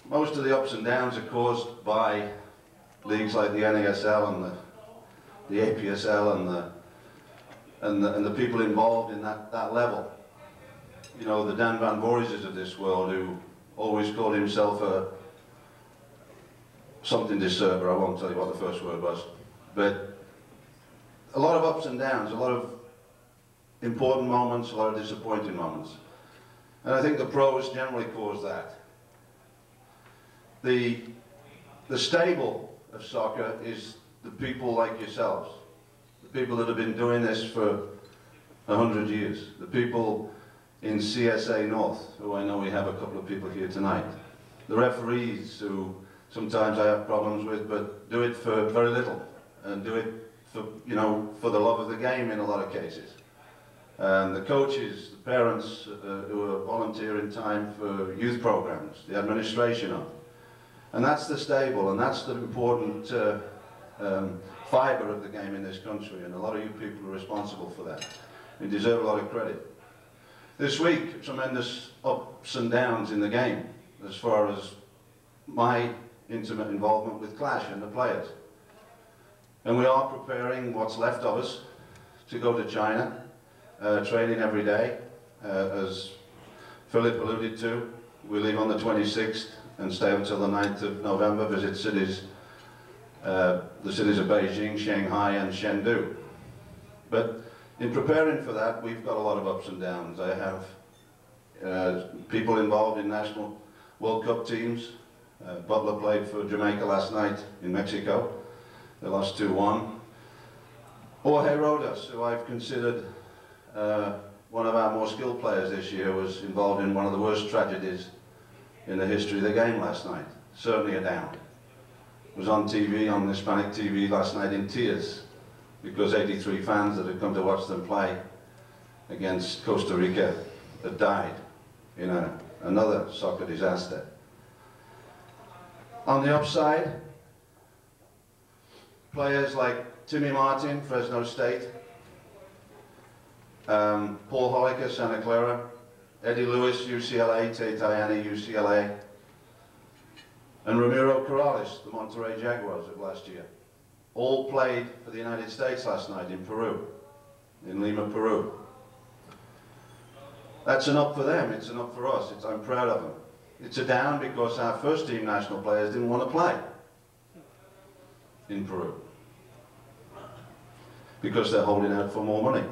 Most of the ups and downs are caused by leagues like the NASL and the APSL and the people involved in that level. You know, the Dan Van Voorhees of this world, who always called himself something disturber. I won't tell you what the first word was. But a lot of ups and downs, a lot of important moments, a lot of disappointing moments. And I think the pros generally cause that. The stable of soccer is the people like yourselves, the people that have been doing this for 100 years, the people in CSA North, who I know we have a couple of people here tonight, the referees who sometimes I have problems with, but do it for very little, and do it for, you know, for the love of the game in a lot of cases. The coaches, the parents who are volunteering time for youth programs, the administration of. And that's the stable, and that's the important fibre of the game in this country, and a lot of you people are responsible for that. You deserve a lot of credit. This week, tremendous ups and downs in the game, as far as my intimate involvement with Clash and the players. And we are preparing what's left of us to go to China, training every day. As Philip alluded to, we leave on the 26th and stay until the 9th of November, visit cities, the cities of Beijing, Shanghai and Chengdu. But in preparing for that, we've got a lot of ups and downs. I have people involved in national World Cup teams. Butler played for Jamaica last night in Mexico. They lost 2-1. Jorge Rodas, who I've considered one of our more skilled players this year, was involved in one of the worst tragedies in the history of the game last night. Certainly a down. Was on TV, on Hispanic TV last night in tears, because 83 fans that had come to watch them play against Costa Rica had died in another soccer disaster. On the upside, players like Timmy Martin, Fresno State, Paul Holliker, Santa Clara, Eddie Lewis, UCLA, Tate Ayani, UCLA, and Ramiro Corrales, the Monterrey Jaguars of last year, all played for the United States last night in Peru, in Lima, Peru. That's an up for them, it's an up for us, I'm proud of them. It's a down because our first team national players didn't want to play in Peru, because they're holding out for more money.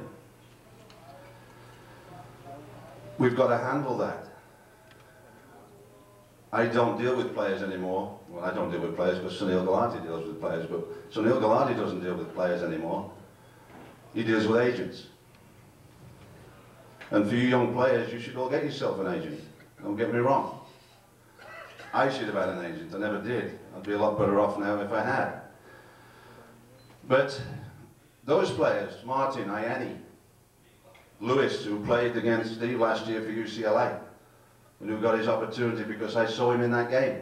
We've got to handle that. I don't deal with players anymore. Well, I don't deal with players because Sunil Gulati deals with players, but Sunil Gulati doesn't deal with players anymore. He deals with agents. And for you young players, you should all get yourself an agent. Don't get me wrong. I should have had an agent. I never did. I'd be a lot better off now if I had. But those players, Martin, Ayani, Lewis, who played against Steve last year for UCLA, and who got his opportunity because I saw him in that game,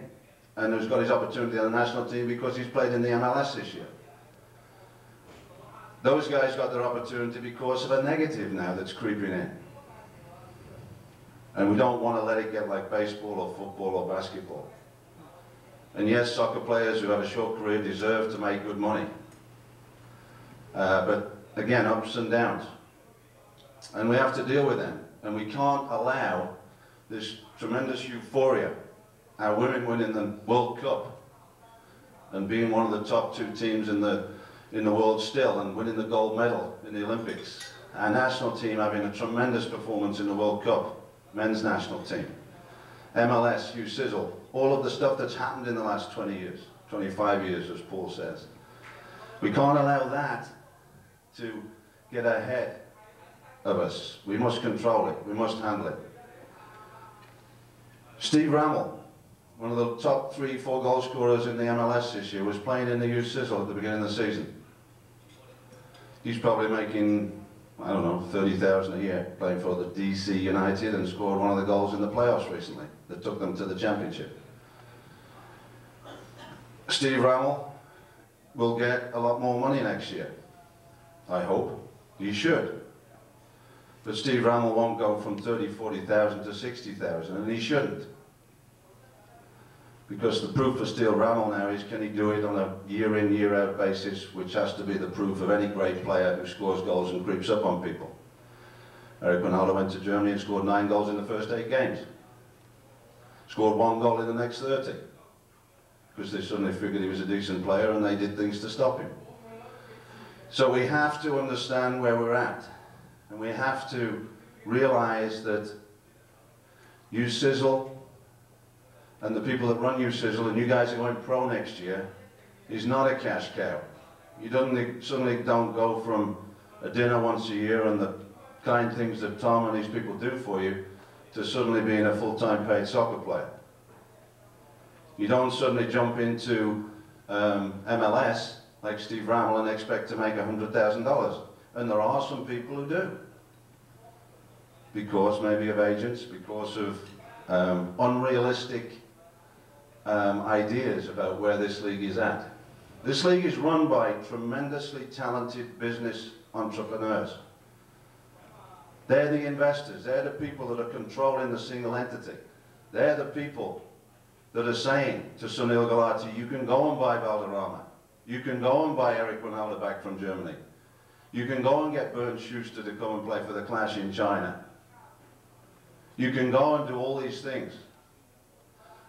and who's got his opportunity on the national team because he's played in the MLS this year. Those guys got their opportunity because of a negative now that's creeping in. And we don't want to let it get like baseball or football or basketball. And yes, soccer players who have a short career deserve to make good money. But again, ups and downs. And we have to deal with them. And we can't allow this tremendous euphoria, our women winning the World Cup and being one of the top 2 teams in the world still, and winning the gold medal in the Olympics. Our national team having a tremendous performance in the World Cup, men's national team. MLS, USizzle, all of the stuff that's happened in the last 20 years, 25 years, as Paul says. We can't allow that to get ahead of us. We must control it. We must handle it. Steve Rammel, one of the top 3-4 goal scorers in the MLS this year, was playing in the USizzle at the beginning of the season. He's probably making, I don't know, 30,000 a year playing for the DC United, and scored one of the goals in the playoffs recently that took them to the championship. Steve Rammel will get a lot more money next year. I hope. He should. But Steve Rammel won't go from 30,000, 40,000 to 60,000, and he shouldn't. Because the proof for Steve Rammel now is, can he do it on a year-in, year-out basis, which has to be the proof of any great player who scores goals and creeps up on people. Eric Ronaldo went to Germany and scored 9 goals in the first 8 games. Scored 1 goal in the next 30. Because they suddenly figured he was a decent player and they did things to stop him. So we have to understand where we're at. And we have to realize that you Sizzle and the people that run you Sizzle and you guys are going pro next year is not a cash cow. You suddenly don't go from a dinner once a year and the kind things that Tom and these people do for you to suddenly being a full-time paid soccer player. You don't suddenly jump into MLS like Steve Rammel and expect to make $100,000. And there are some people who do. Because maybe of agents, because of unrealistic ideas about where this league is at. This league is run by tremendously talented business entrepreneurs. They're the investors, they're the people that are controlling the single entity. They're the people that are saying to Sunil Gulati, you can go and buy Valderrama. You can go and buy Eric Ronaldo back from Germany. You can go and get Bernd Schuster to come and play for the Clash in China. You can go and do all these things.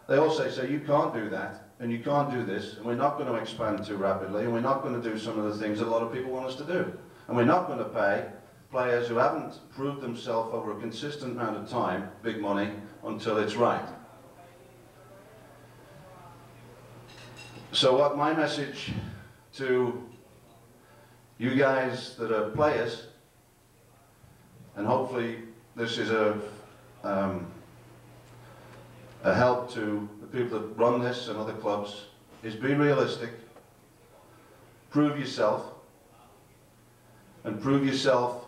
They also say you can't do that, and you can't do this, and we're not going to expand too rapidly, and we're not going to do some of the things that a lot of people want us to do. And we're not going to pay players who haven't proved themselves over a consistent amount of time, big money, until it's right. So what my message to you guys that are players, and hopefully this is a help to the people that run this and other clubs, is be realistic, prove yourself, and prove yourself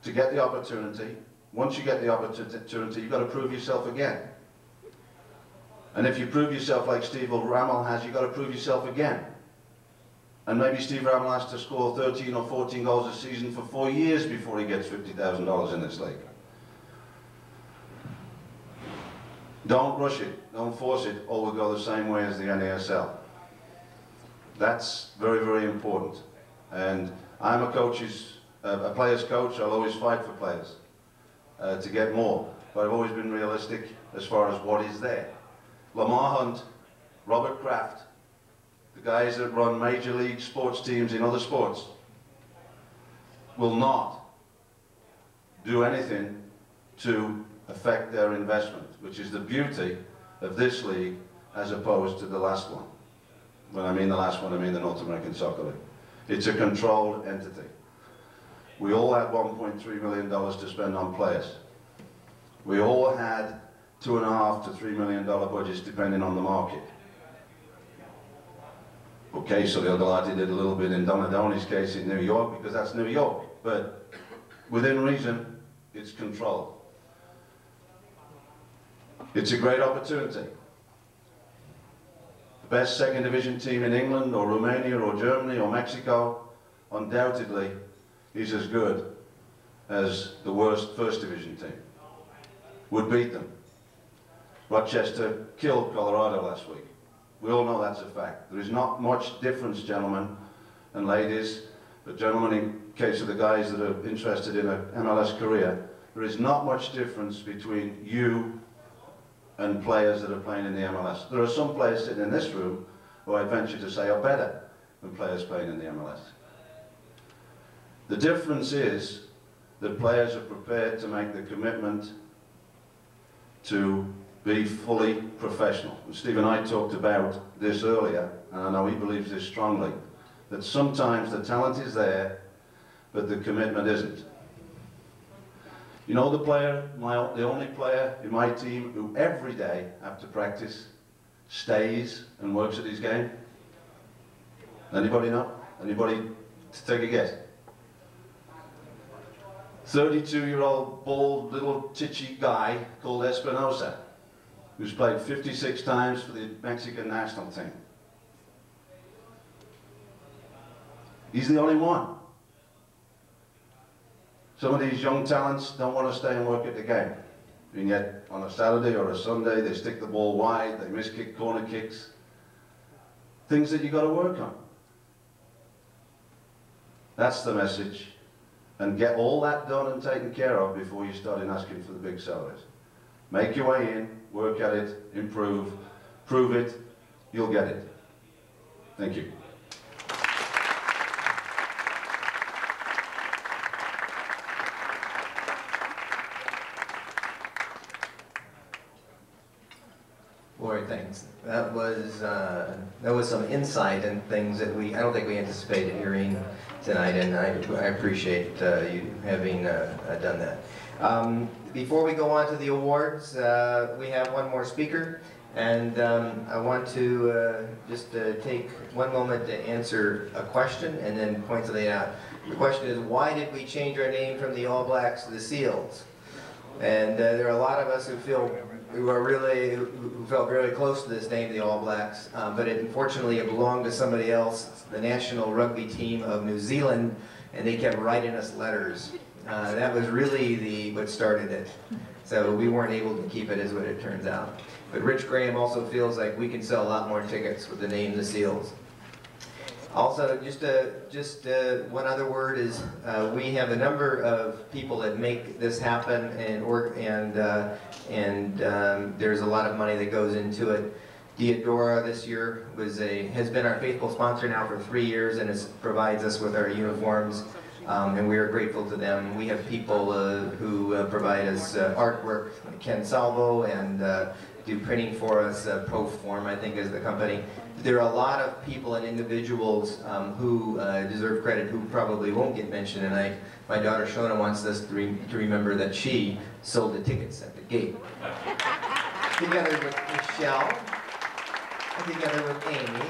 to get the opportunity. Once you get the opportunity, you've got to prove yourself again. And if you prove yourself like Steve Rammel has, you've got to prove yourself again. And maybe Steve Rammel has to score 13 or 14 goals a season for 4 years before he gets $50,000 in this league. Don't rush it, don't force it, all will go the same way as the NASL. That's very, very important. And I'm a player's coach. I'll always fight for players to get more. But I've always been realistic as far as what is there. Lamar Hunt, Robert Kraft, the guys that run major league sports teams in other sports, will not do anything to affect their investment, which is the beauty of this league as opposed to the last one. When I mean the last one, I mean the North American Soccer League. It's a controlled entity. We all had $1.3 million to spend on players. We all had $2.5 to $3 million budgets depending on the market. Okay, so Sunil Gulati did a little bit in Donadoni's case in New York because that's New York, but within reason, it's controlled. It's a great opportunity. The best second division team in England or Romania or Germany or Mexico undoubtedly is as good as the worst first division team. Would beat them. Rochester killed Colorado last week. We all know that's a fact. There is not much difference, gentlemen and ladies, but gentlemen, in case of the guys that are interested in an MLS career, there is not much difference between you and players that are playing in the MLS. There are some players sitting in this room who I venture to say are better than players playing in the MLS. The difference is that players are prepared to make the commitment to be fully professional. And Steve and I talked about this earlier, and I know he believes this strongly, that sometimes the talent is there, but the commitment isn't. You know the player, the only player in my team who every day after practice stays and works at his game? Anybody know? Anybody to take a guess? 32-year-old, bald, little titchy guy called Espinosa, who's played 56 times for the Mexican national team. He's the only one. Some of these young talents don't want to stay and work at the game. And yet, on a Saturday or a Sunday, they stick the ball wide, they miss-kick corner kicks. Things that you've got to work on. That's the message. And get all that done and taken care of before you start in asking for the big salaries. Make your way in, work at it, improve, prove it, you'll get it. Thank you. 1 Boy, thanks. That was some insight and things that I don't think we anticipated hearing tonight, and I appreciate you having done that. Before we go on to the awards, we have one more speaker, and I want to just take one moment to answer a question and then point something out. The question is, why did we change our name from the All Blacks to the Seals? And there are a lot of us who felt really close to this name, the All Blacks, but unfortunately it belonged to somebody else, the national rugby team of New Zealand, and they kept writing us letters. That was really what started it. So we weren't able to keep it, as what it turns out. But Rich Graham also feels like we can sell a lot more tickets with the name The Seals. Also, just one other word is we have a number of people that make this happen, and there's a lot of money that goes into it. Diodora this year has been our faithful sponsor now for 3 years, and provides us with our uniforms, and we are grateful to them. We have people who provide us artwork, Ken Salvo, and do printing for us. Proform, I think, is the company. There are a lot of people and individuals who deserve credit who probably won't get mentioned tonight. My daughter Shona wants us to remember that she sold the tickets at the gate. Together with Michelle, and together with Amy,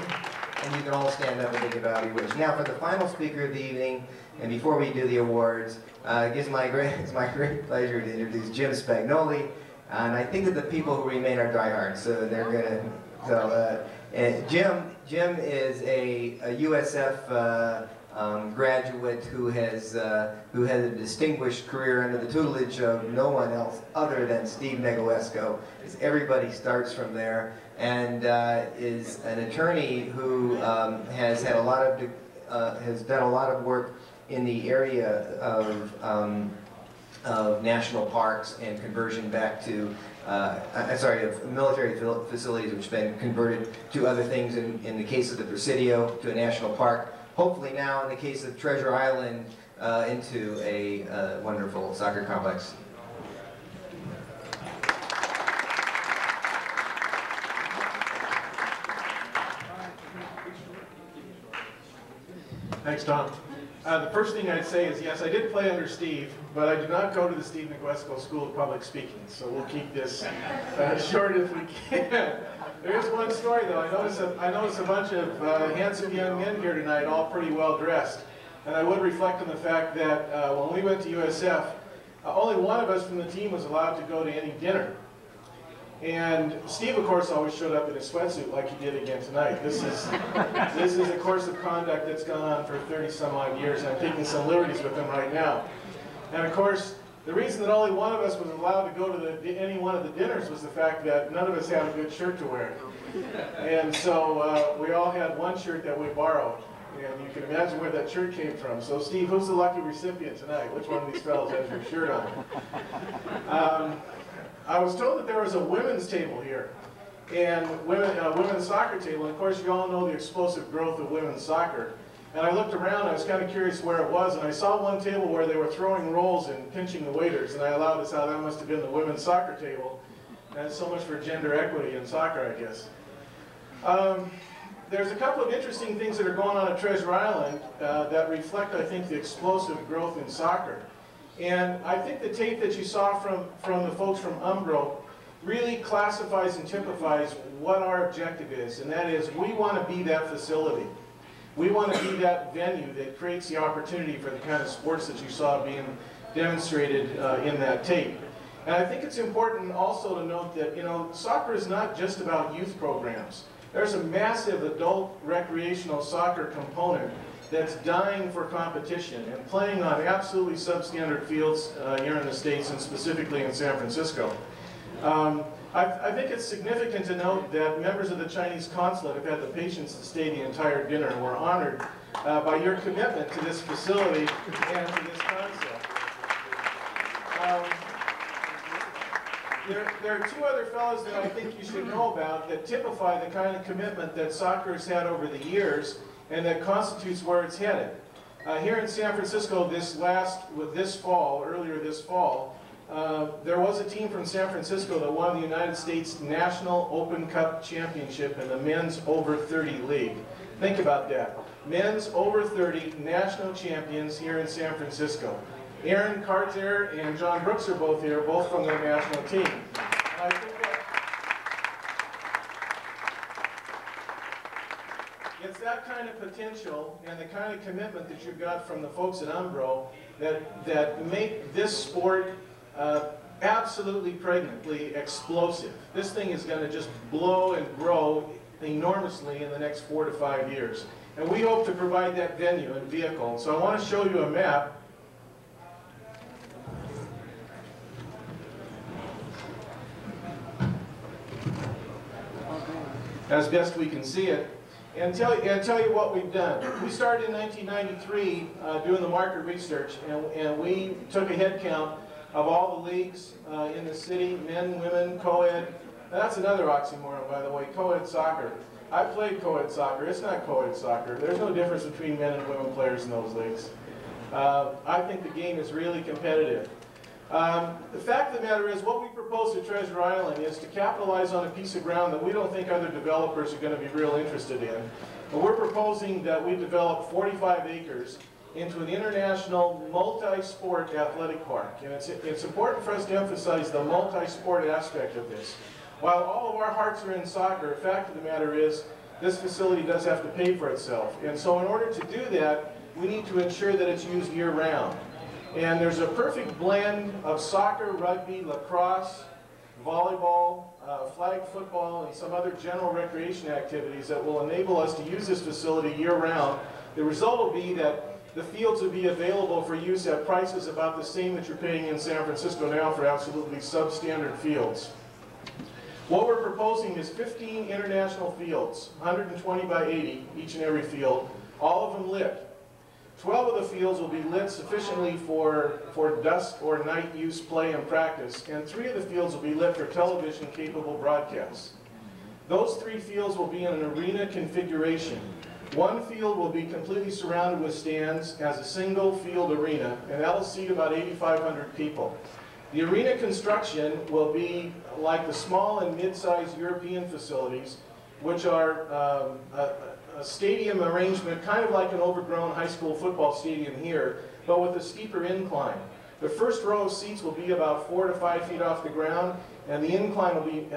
and you can all stand up and think about your wish. Now for the final speaker of the evening, and before we do the awards, it's my great pleasure to introduce Jim Spagnoli. And I think that the people who remain are diehards, so they're gonna. Jim is a USF graduate who has a distinguished career under the tutelage of no one else other than Steve Negoesco. Everybody starts from there, and is an attorney who has done a lot of work in the area of national parks and conversion back to, of military facilities which have been converted to other things, in the case of the Presidio, to a national park. Hopefully now, in the case of Treasure Island, into a wonderful soccer complex. Thanks, Tom. The first thing I'd say is, yes, I did play under Steve, but I did not go to the Steve Negoesco School of Public Speaking, so we'll keep this short if we can. There is one story, though. I noticed a bunch of handsome young men here tonight, all pretty well dressed. And I would reflect on the fact that when we went to USF, only one of us from the team was allowed to go to any dinner. And Steve, of course, always showed up in his sweatsuit like he did again tonight. This is a course of conduct that's gone on for 30-some-odd years, and I'm taking some liberties with him right now. And of course, the reason that only one of us was allowed to go to any one of the dinners was the fact that none of us had a good shirt to wear. And so we all had one shirt that we borrowed. And you can imagine where that shirt came from. So Steve, who's the lucky recipient tonight? Which one of these fellows has your shirt on? I was told that there was a women's table here, and women's soccer table. And of course, you all know the explosive growth of women's soccer. And I looked around, I was kind of curious where it was, and I saw one table where they were throwing rolls and pinching the waiters, and I allowed this out. That must have been the women's soccer table. And so much for gender equity in soccer, I guess. There's a couple of interesting things that are going on at Treasure Island that reflect, I think, the explosive growth in soccer. And I think the tape that you saw from the folks from Umbro really classifies and typifies what our objective is, and that is we want to be that facility. We want to be that venue that creates the opportunity for the kind of sports that you saw being demonstrated in that tape. And I think it's important also to note that, you know, soccer is not just about youth programs. There's a massive adult recreational soccer component that's dying for competition and playing on absolutely substandard fields here in the States, and specifically in San Francisco. I think it's significant to note that members of the Chinese consulate have had the patience to stay the entire dinner, and we're honored by your commitment to this facility and to this concept. There are two other fellows that I think you should know about that typify the kind of commitment that soccer has had over the years, and that constitutes where it's headed. Here in San Francisco earlier this fall, there was a team from San Francisco that won the United States National Open Cup Championship in the Men's Over 30 League. Think about that. Men's Over 30 national champions here in San Francisco. Aaron Carter and John Brooks are both here, both from the national team. And I think that it's that kind of potential and the kind of commitment that you've got from the folks at Umbro that make this sport absolutely pregnantly explosive. This thing is going to just blow and grow enormously in the next 4 to 5 years. And we hope to provide that venue and vehicle. So I want to show you a map. As best we can see it. And tell you what we've done. We started in 1993 doing the market research, and we took a head count of all the leagues in the city, men, women, co-ed. That's another oxymoron, by the way, co-ed soccer. I played co-ed soccer. It's not co-ed soccer. There's no difference between men and women players in those leagues. I think the game is really competitive. The fact of the matter is, what we propose to Treasure Island is to capitalize on a piece of ground that we don't think other developers are going to be real interested in. But we're proposing that we develop 45 acres into an international multi-sport athletic park. And it's important for us to emphasize the multi-sport aspect of this. While all of our hearts are in soccer, the fact of the matter is, this facility does have to pay for itself. And so in order to do that, we need to ensure that it's used year-round. And there's a perfect blend of soccer, rugby, lacrosse, volleyball, flag football, and some other general recreation activities that will enable us to use this facility year-round. The result will be that the fields will be available for use at prices about the same that you're paying in San Francisco now for absolutely substandard fields. What we're proposing is 15 international fields, 120 by 80, each and every field, all of them lit. 12 of the fields will be lit sufficiently for dusk or night use, play, and practice, and 3 of the fields will be lit for television-capable broadcasts. Those 3 fields will be in an arena configuration. One field will be completely surrounded with stands as a single field arena, and that'll seat about 8,500 people. The arena construction will be like the small and mid-sized European facilities, which are a stadium arrangement, kind of like an overgrown high school football stadium here, but with a steeper incline. The first row of seats will be about 4 to 5 feet off the ground, and the incline will be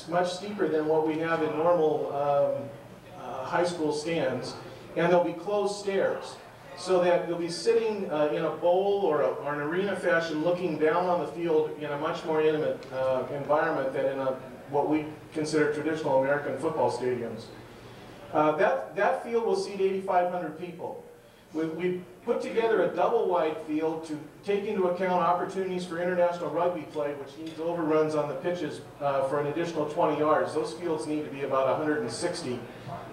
much steeper than what we have in normal high school stands, and there'll be closed stairs, so that you'll be sitting in a bowl or an arena fashion looking down on the field in a much more intimate environment than in what we consider traditional American football stadiums. That field will seat 8,500 people. We put together a double-wide field to take into account opportunities for international rugby play, which needs overruns on the pitches for an additional 20 yards. Those fields need to be about 160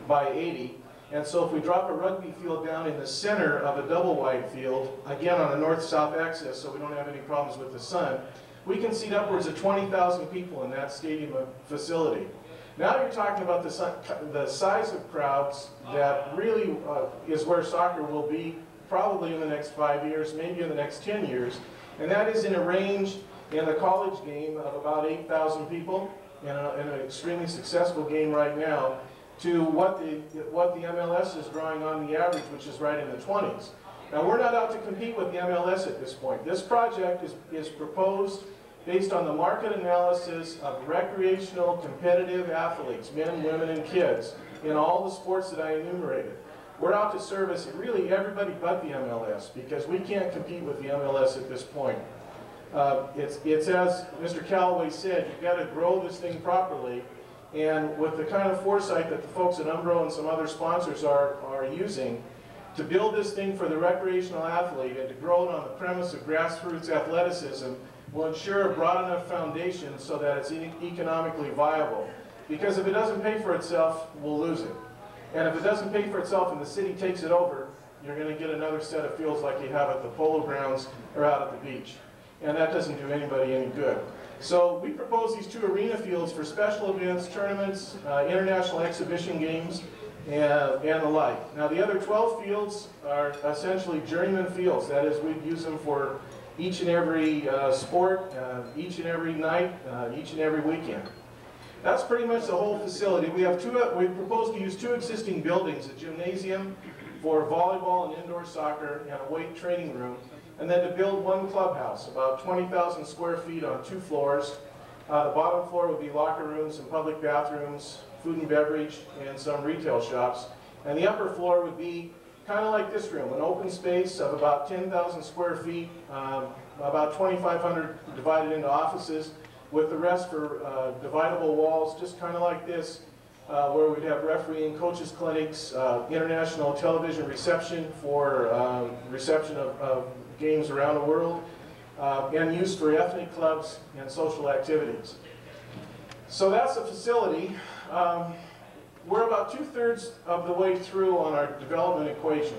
by 80. And so if we drop a rugby field down in the center of a double-wide field, again on a north-south axis so we don't have any problems with the sun, we can seat upwards of 20,000 people in that stadium facility. Now you're talking about the size of crowds that really is where soccer will be probably in the next 5 years, maybe in the next 10 years. And that is in a range in the college game of about 8,000 people in an extremely successful game right now to what the MLS is drawing on the average, which is right in the 20s. Now we're not out to compete with the MLS at this point. This project is proposed based on the market analysis of recreational competitive athletes, men, women, and kids, in all the sports that I enumerated. We're out to service really everybody but the MLS, because we can't compete with the MLS at this point. It's as Mr. Callaway said, you've got to grow this thing properly, and with the kind of foresight that the folks at Umbro and some other sponsors are using, to build this thing for the recreational athlete and to grow it on the premise of grassroots athleticism will ensure a broad enough foundation so that it's economically viable. Because if it doesn't pay for itself, we'll lose it. And if it doesn't pay for itself and the city takes it over, you're going to get another set of fields like you have at the polo grounds or out at the beach. And that doesn't do anybody any good. So we propose these 2 arena fields for special events, tournaments, international exhibition games, and the like. Now the other 12 fields are essentially journeyman fields. That is, we'd use them for each and every sport, each and every night, each and every weekend. That's pretty much the whole facility. We propose to use 2 existing buildings, a gymnasium for volleyball and indoor soccer, and a weight training room, and then to build 1 clubhouse, about 20,000 square feet on 2 floors. The bottom floor would be locker rooms and public bathrooms, food and beverage, and some retail shops. And the upper floor would be kind of like this room, an open space of about 10,000 square feet, about 2,500 divided into offices, with the rest for dividable walls, just kind of like this, where we'd have refereeing, coaches clinics, international television reception for reception of games around the world, and used for ethnic clubs and social activities. So that's the facility. We're about 2/3 of the way through on our development equation.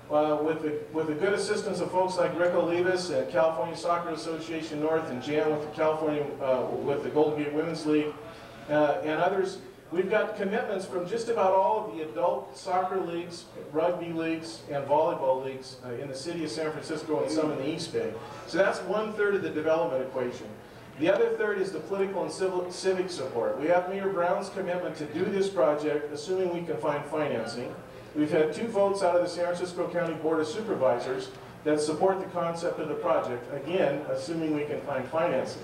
With the good assistance of folks like Rick Olivas and California Soccer Association North and Jan with the Golden Gate Women's League and others, we've got commitments from just about all of the adult soccer leagues, rugby leagues, and volleyball leagues in the city of San Francisco and some in the East Bay. So that's 1/3 of the development equation. The other third is the political and civic support. We have Mayor Brown's commitment to do this project, assuming we can find financing. We've had 2 votes out of the San Francisco County Board of Supervisors that support the concept of the project, again, assuming we can find financing.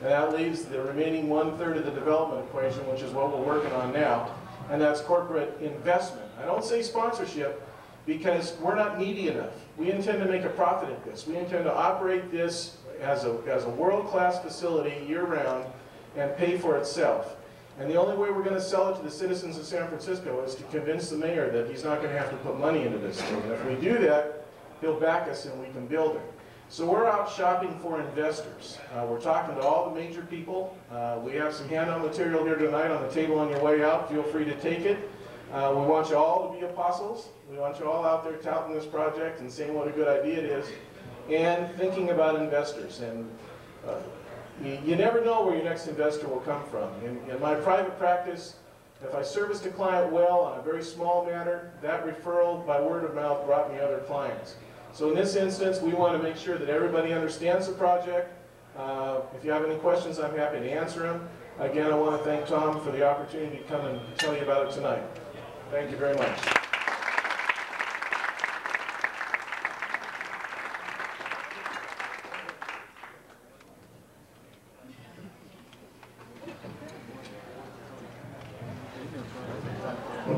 And that leaves the remaining 1/3 of the development equation, which is what we're working on now, and that's corporate investment. I don't say sponsorship because we're not needy enough. We intend to make a profit at this. We intend to operate this as a world-class facility year-round and pay for itself. And the only way we're going to sell it to the citizens of San Francisco is to convince the mayor that he's not going to have to put money into this thing. And if we do that, he'll back us and we can build it. So we're out shopping for investors. We're talking to all the major people. We have some handout material here tonight on the table on your way out. Feel free to take it. We want you all to be apostles. We want you all out there touting this project and saying what a good idea it is, and thinking about investors. And you never know where your next investor will come from. In my private practice, if I serviced a client well on a very small matter, that referral by word of mouth brought me other clients. So in this instance, we want to make sure that everybody understands the project. If you have any questions, I'm happy to answer them. Again, I want to thank Tom for the opportunity to come and tell you about it tonight. Thank you very much.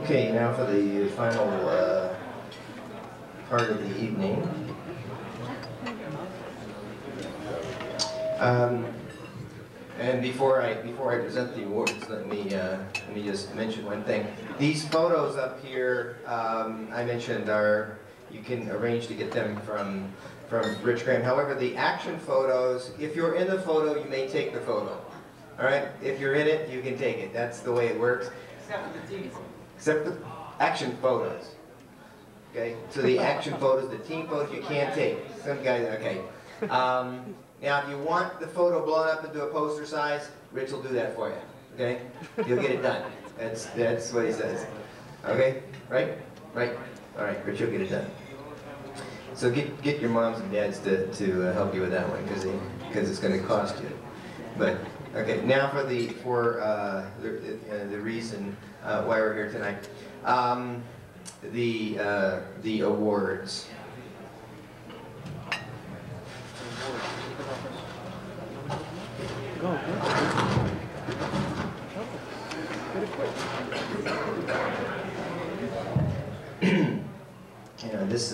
Okay, now for the final part of the evening. And before I present the awards, let me just mention one thing. These photos up here, I mentioned, you can arrange to get them from Rich Graham. However, the action photos, if you're in the photo, you may take the photo. All right, if you're in it, you can take it. That's the way it works. Except the action photos. Okay, so the action photos, the team photos, you can't take. Some guys, okay. Now, if you want the photo blown up into a poster size, Rich will do that for you. Okay, he'll get it done. That's what he says. Okay, right? All right, Rich will get it done. So get your moms and dads to help you with that one because it's going to cost you. But okay, now for the reason why we're here tonight, the awards. Go. Get it quick. This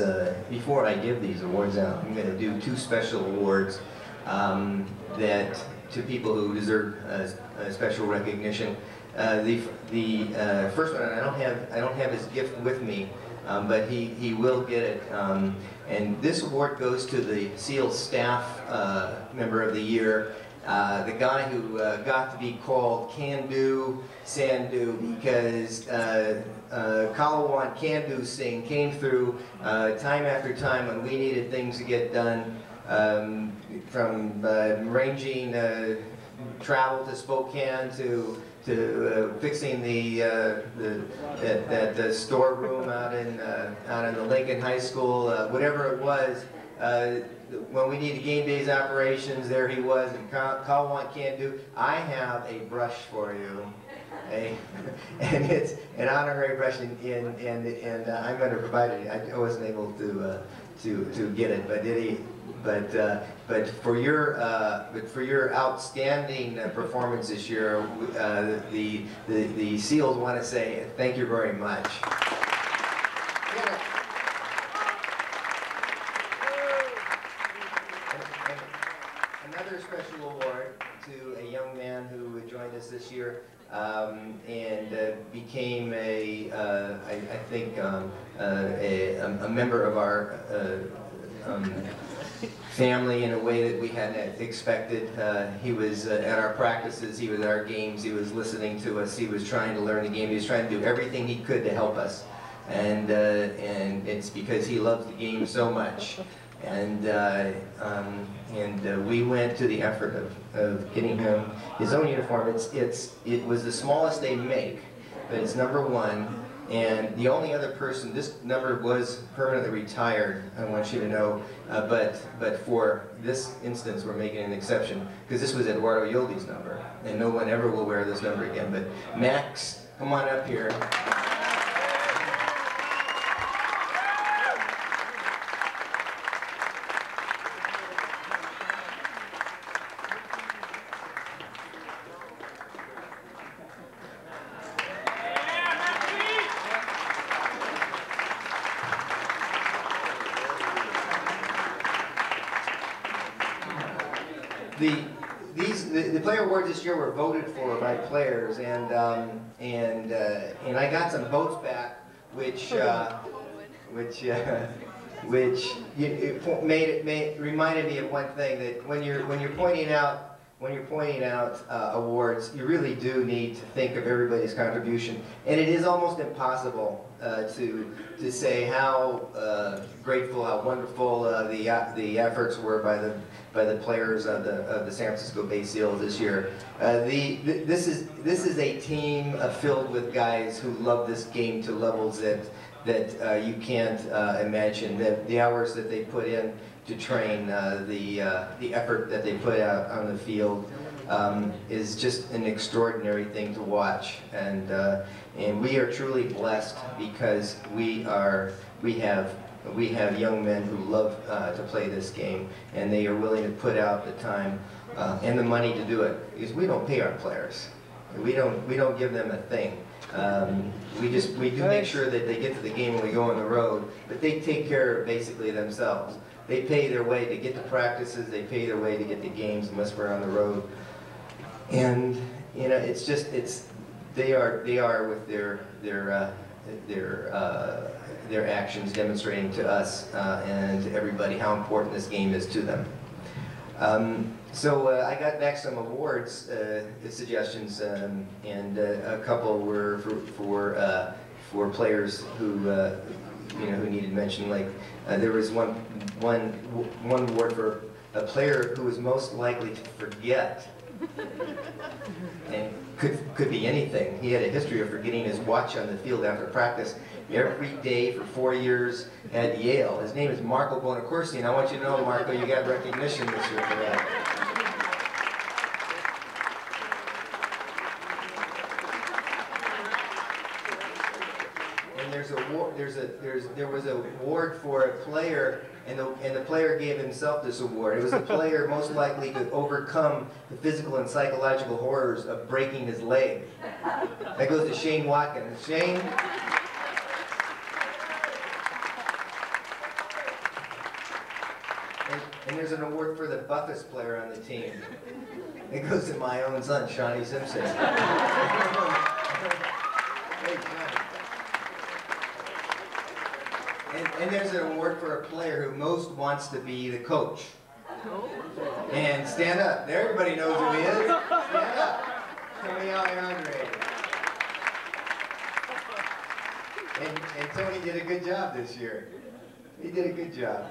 before I give these awards out, I'm going to do 2 special awards that to people who deserve special recognition. The first one, I don't have his gift with me, but he will get it. And this award goes to the SEAL Staff Member of the Year, the guy who got to be called Can Do, Sandu, because Kalawan Can Do Singh came through time after time when we needed things to get done, from arranging travel to Spokane to fixing that storeroom out in the Lincoln High School, whatever it was. when we need game days operations, there he was, and call one can't do. I have a brush for you, and it's an honorary brush, and I'm going to provide it. I wasn't able to get it, but did he? But for your outstanding performance this year, the Seals want to say thank you very much. Another special award to a young man who joined us this year and became I think a member of our family in a way that we hadn't expected. He was at our practices, he was at our games, he was listening to us, he was trying to learn the game, he was trying to do everything he could to help us. And it's because he loves the game so much. And we went to the effort of getting him his own uniform. It was the smallest they make, but it's #1. And the only other person, this number was permanently retired, I want you to know, but for this instance we're making an exception, because this was Eduardo Yoldi's number, and no one ever will wear this number again. But Max, come on up here. The player awards this year were voted for by players, and I got some votes back, which reminded me of one thing, that when you're pointing out awards, you really do need to think of everybody's contribution, and it is almost impossible to say how grateful, how wonderful the efforts were by the players of the San Francisco Bay Seals this year. This is a team filled with guys who love this game to levels that you can't imagine. The hours that they put in to train, the effort that they put out on the field is just an extraordinary thing to watch. And we are truly blessed because we have young men who love to play this game, and they are willing to put out the time and the money to do it. Because we don't pay our players, we don't give them a thing. We do make sure that they get to the game when we go on the road, but they take care of basically themselves. They pay their way to get to practices, they pay their way to get to games unless we're on the road. And you know, they are with their actions demonstrating to us and to everybody how important this game is to them. So I got back some awards suggestions, and a couple were for players who who needed mention. Like there was one award for a player who was most likely to forget, and could be anything. He had a history of forgetting his watch on the field after practice every day for 4 years at Yale. His name is Marco Bonacorsi, and I want you to know, Marco, you got recognition this year for that. And there was an award for a player, and the player gave himself this award. It was the player most likely to overcome the physical and psychological horrors of breaking his leg. That goes to Shane Watkins. Shane? And there's an award for the buffest player on the team. It goes to my own son, Shawnee Simpson. Hey, Johnny. And there's an award for a player who most wants to be the coach. And stand up. Everybody knows who he is. Stand up. Tony Alejandre. And Tony did a good job this year. He did a good job.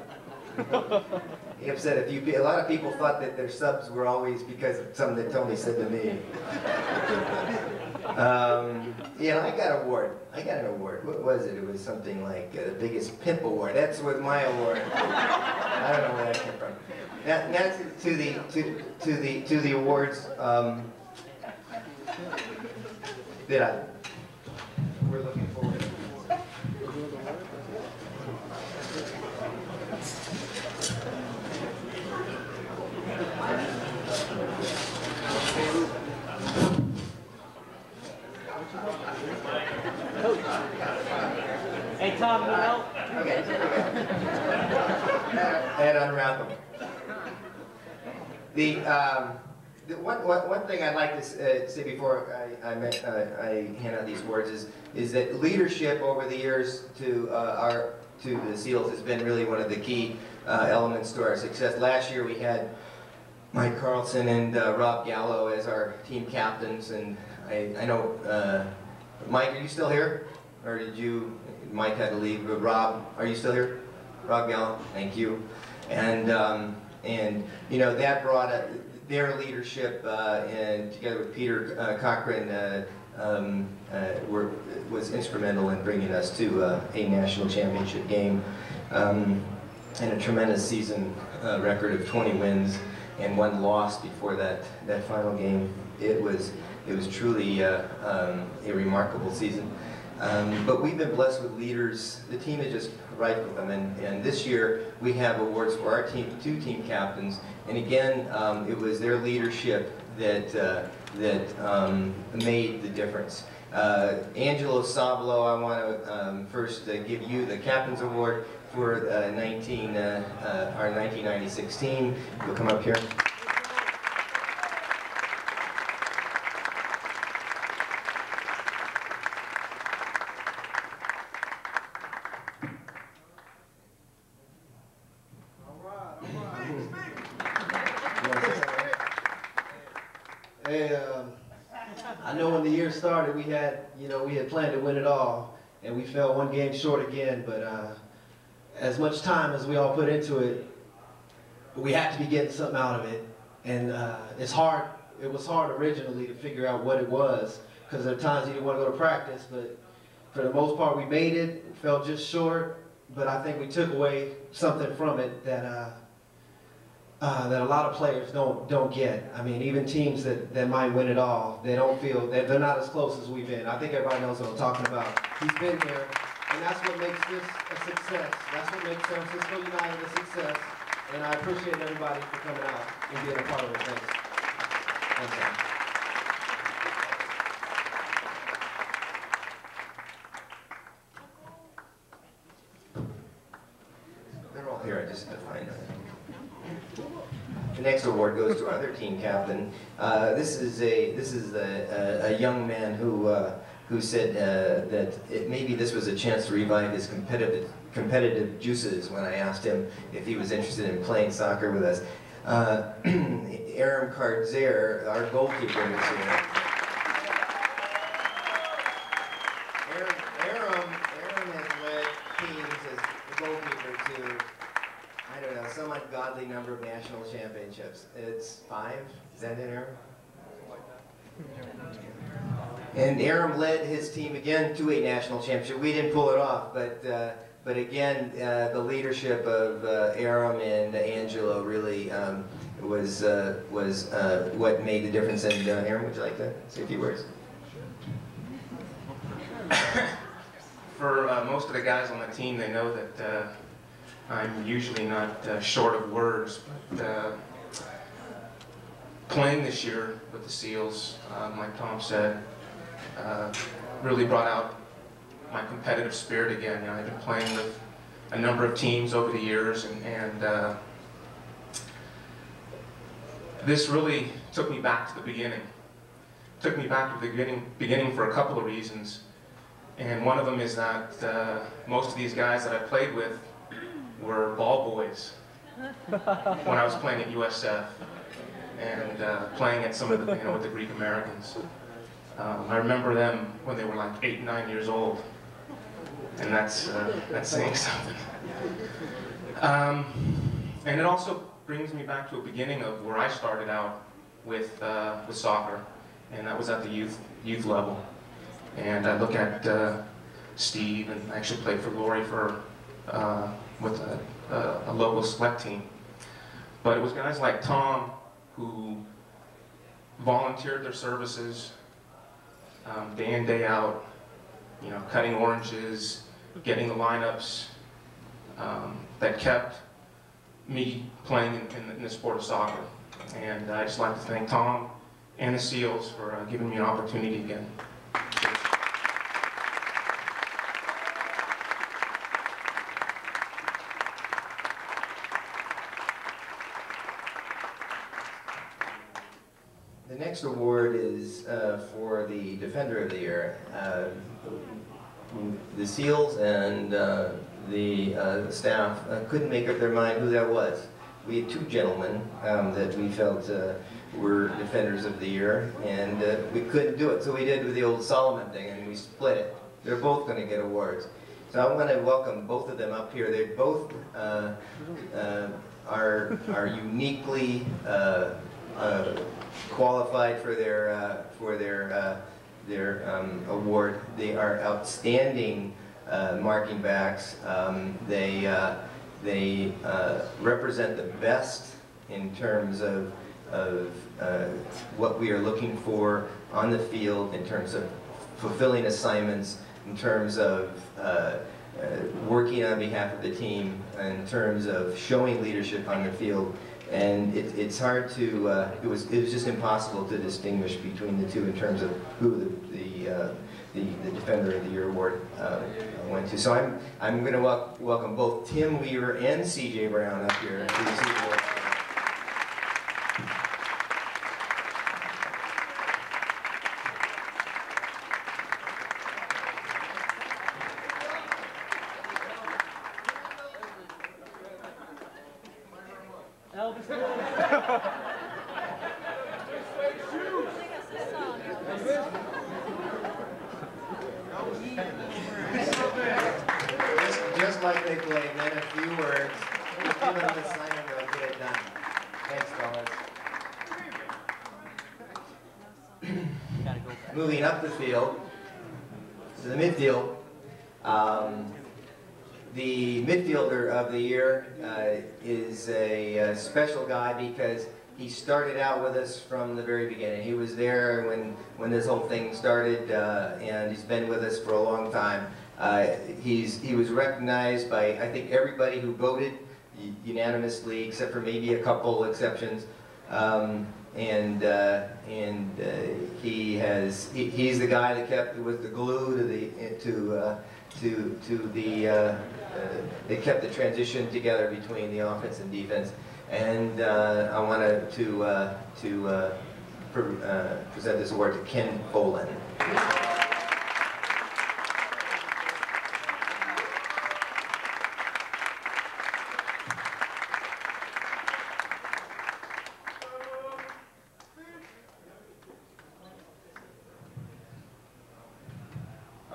He upset a lot of people thought that their subs were always because of something that Tony said to me. Yeah, I got an award. I got an award. What was it? It was something like the biggest pimp award. That's what my award. I don't know where that came from. Now to the awards that we're looking forward to. Hey, Tom, you help? Okay. And unwrap them. The one thing I'd like to say before I hand out these awards is that leadership over the years to the SEALs has been really one of the key elements to our success. Last year we had Mike Carlson and Rob Gallo as our team captains, and I know Mike, are you still here, or did you? Mike had to leave, but Rob, are you still here? Rob Gallo, thank you. And you know, that brought their leadership, and together with Peter Cochran, was instrumental in bringing us to a national championship game, and a tremendous season record of 20 wins and 1 loss before that final game. It was truly a remarkable season. But we've been blessed with leaders. The team is just ripe with them, and this year we have awards for our team, 2 team captains, and again, it was their leadership that made the difference. Angelo Sabalo, I want to first give you the Captain's Award for our 1996 team. You'll come up here. Hey, I know when the year started, we had planned to win it all, and we fell 1 game short again. But as much time as we all put into it, we had to be getting something out of it. And it's hard. It was hard originally to figure out what it was, because there are times you didn't want to go to practice. But for the most part, we made it. Fell just short, but I think we took away something from it that that a lot of players don't get. I mean, even teams that might win it all, they don't feel that they're not as close as we've been. I think everybody knows what I'm talking about. He's been here, and that's what makes this a success. That's what makes San Francisco United a success. And I appreciate everybody for coming out and being a part of it. Thanks. Thanks, Tom. They're all here. I just have to find them. The next award goes to our other team captain. This is a young man who said that maybe this was a chance to revive his competitive juices when I asked him if he was interested in playing soccer with us. Aram Kardzer, our goalkeeper, is here. Aram has led teams as a goalkeeper to, I don't know, some ungodly number of national championships. It's 5? Is that it, Aram? And Aram led his team again to a national championship. We didn't pull it off, but again, the leadership of Aram and Angelo really was what made the difference. And Aram, would you like to say a few words? For most of the guys on the team, they know that I'm usually not short of words, but playing this year with the SEALs, like Tom said, really brought out my competitive spirit again. You know, I've been playing with a number of teams over the years, and this really took me back to the beginning. Took me back to the beginning for a couple of reasons. And one of them is that most of these guys that I played with were ball boys when I was playing at USF and playing at some of the, with the Greek Americans. I remember them when they were like 8, 9 years old, and that's saying something. And it also brings me back to a beginning of where I started out with soccer, and that was at the youth level. And I look at Steve, and I actually played for Lori with a local select team. But it was guys like Tom who volunteered their services day in, day out, you know, cutting oranges, getting the lineups, that kept me playing in the sport of soccer. And I'd just like to thank Tom and the SEALs for giving me an opportunity again. The next award is for the Defender of the Year. The SEALs and the staff couldn't make up their mind who that was. We had two gentlemen that we felt were Defenders of the Year, and we couldn't do it, so we did with the old Solomon thing, and we split it. They're both going to get awards. So I want to welcome both of them up here. They both are uniquely qualified for their award. They are outstanding marking backs. They represent the best in terms of what we are looking for on the field, in terms of fulfilling assignments, in terms of working on behalf of the team, in terms of showing leadership on the field. And it's hard to, it was just impossible to distinguish between the two in terms of who the Defender of the Year award went to. So I'm going to welcome both Tim Weaver and C.J. Brown up here to receive the award. Just like they play, then a few words. Give them the sign and they'll get it done. Thanks, fellas. Moving up the field to the midfield. The midfielder of the year is a special guy because he started out with us from the very beginning. He was there when this whole thing started, and he's been with us for a long time. He was recognized by, I think, everybody who voted unanimously, except for maybe a couple exceptions. He's the guy that was the glue that kept the transition together between the offense and defense. And I wanted to present this award to Ken Bolin.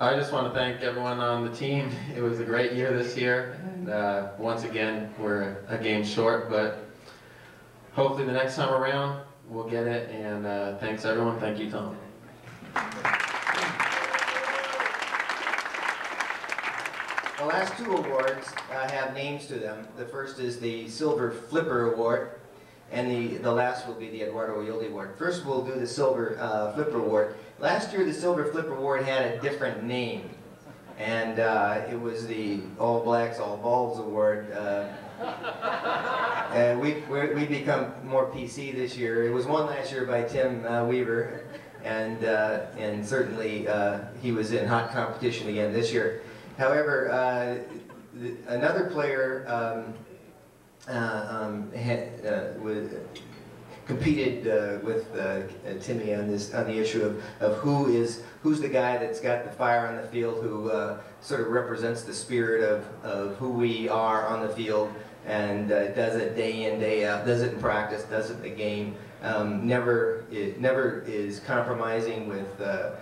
I just want to thank everyone on the team. It was a great year this year, and once again, we're a game short, but hopefully the next time around, we'll get it, and thanks everyone. Thank you, Tom. The last two awards have names to them. The first is the Silver Flipper Award, and the last will be the Eduardo Yoldi Award. First, we'll do the Silver Flipper Award. Last year, the Silver Flipper Award had a different name, and it was the All Blacks, All Balls Award. And we've become more PC this year. It was won last year by Tim Weaver, and certainly he was in hot competition again this year. However, another player competed with Timmy on the issue of who's the guy that's got the fire on the field, who sort of represents the spirit of who we are on the field, and does it day in, day out, does it in practice, does it in the game, never is compromising with the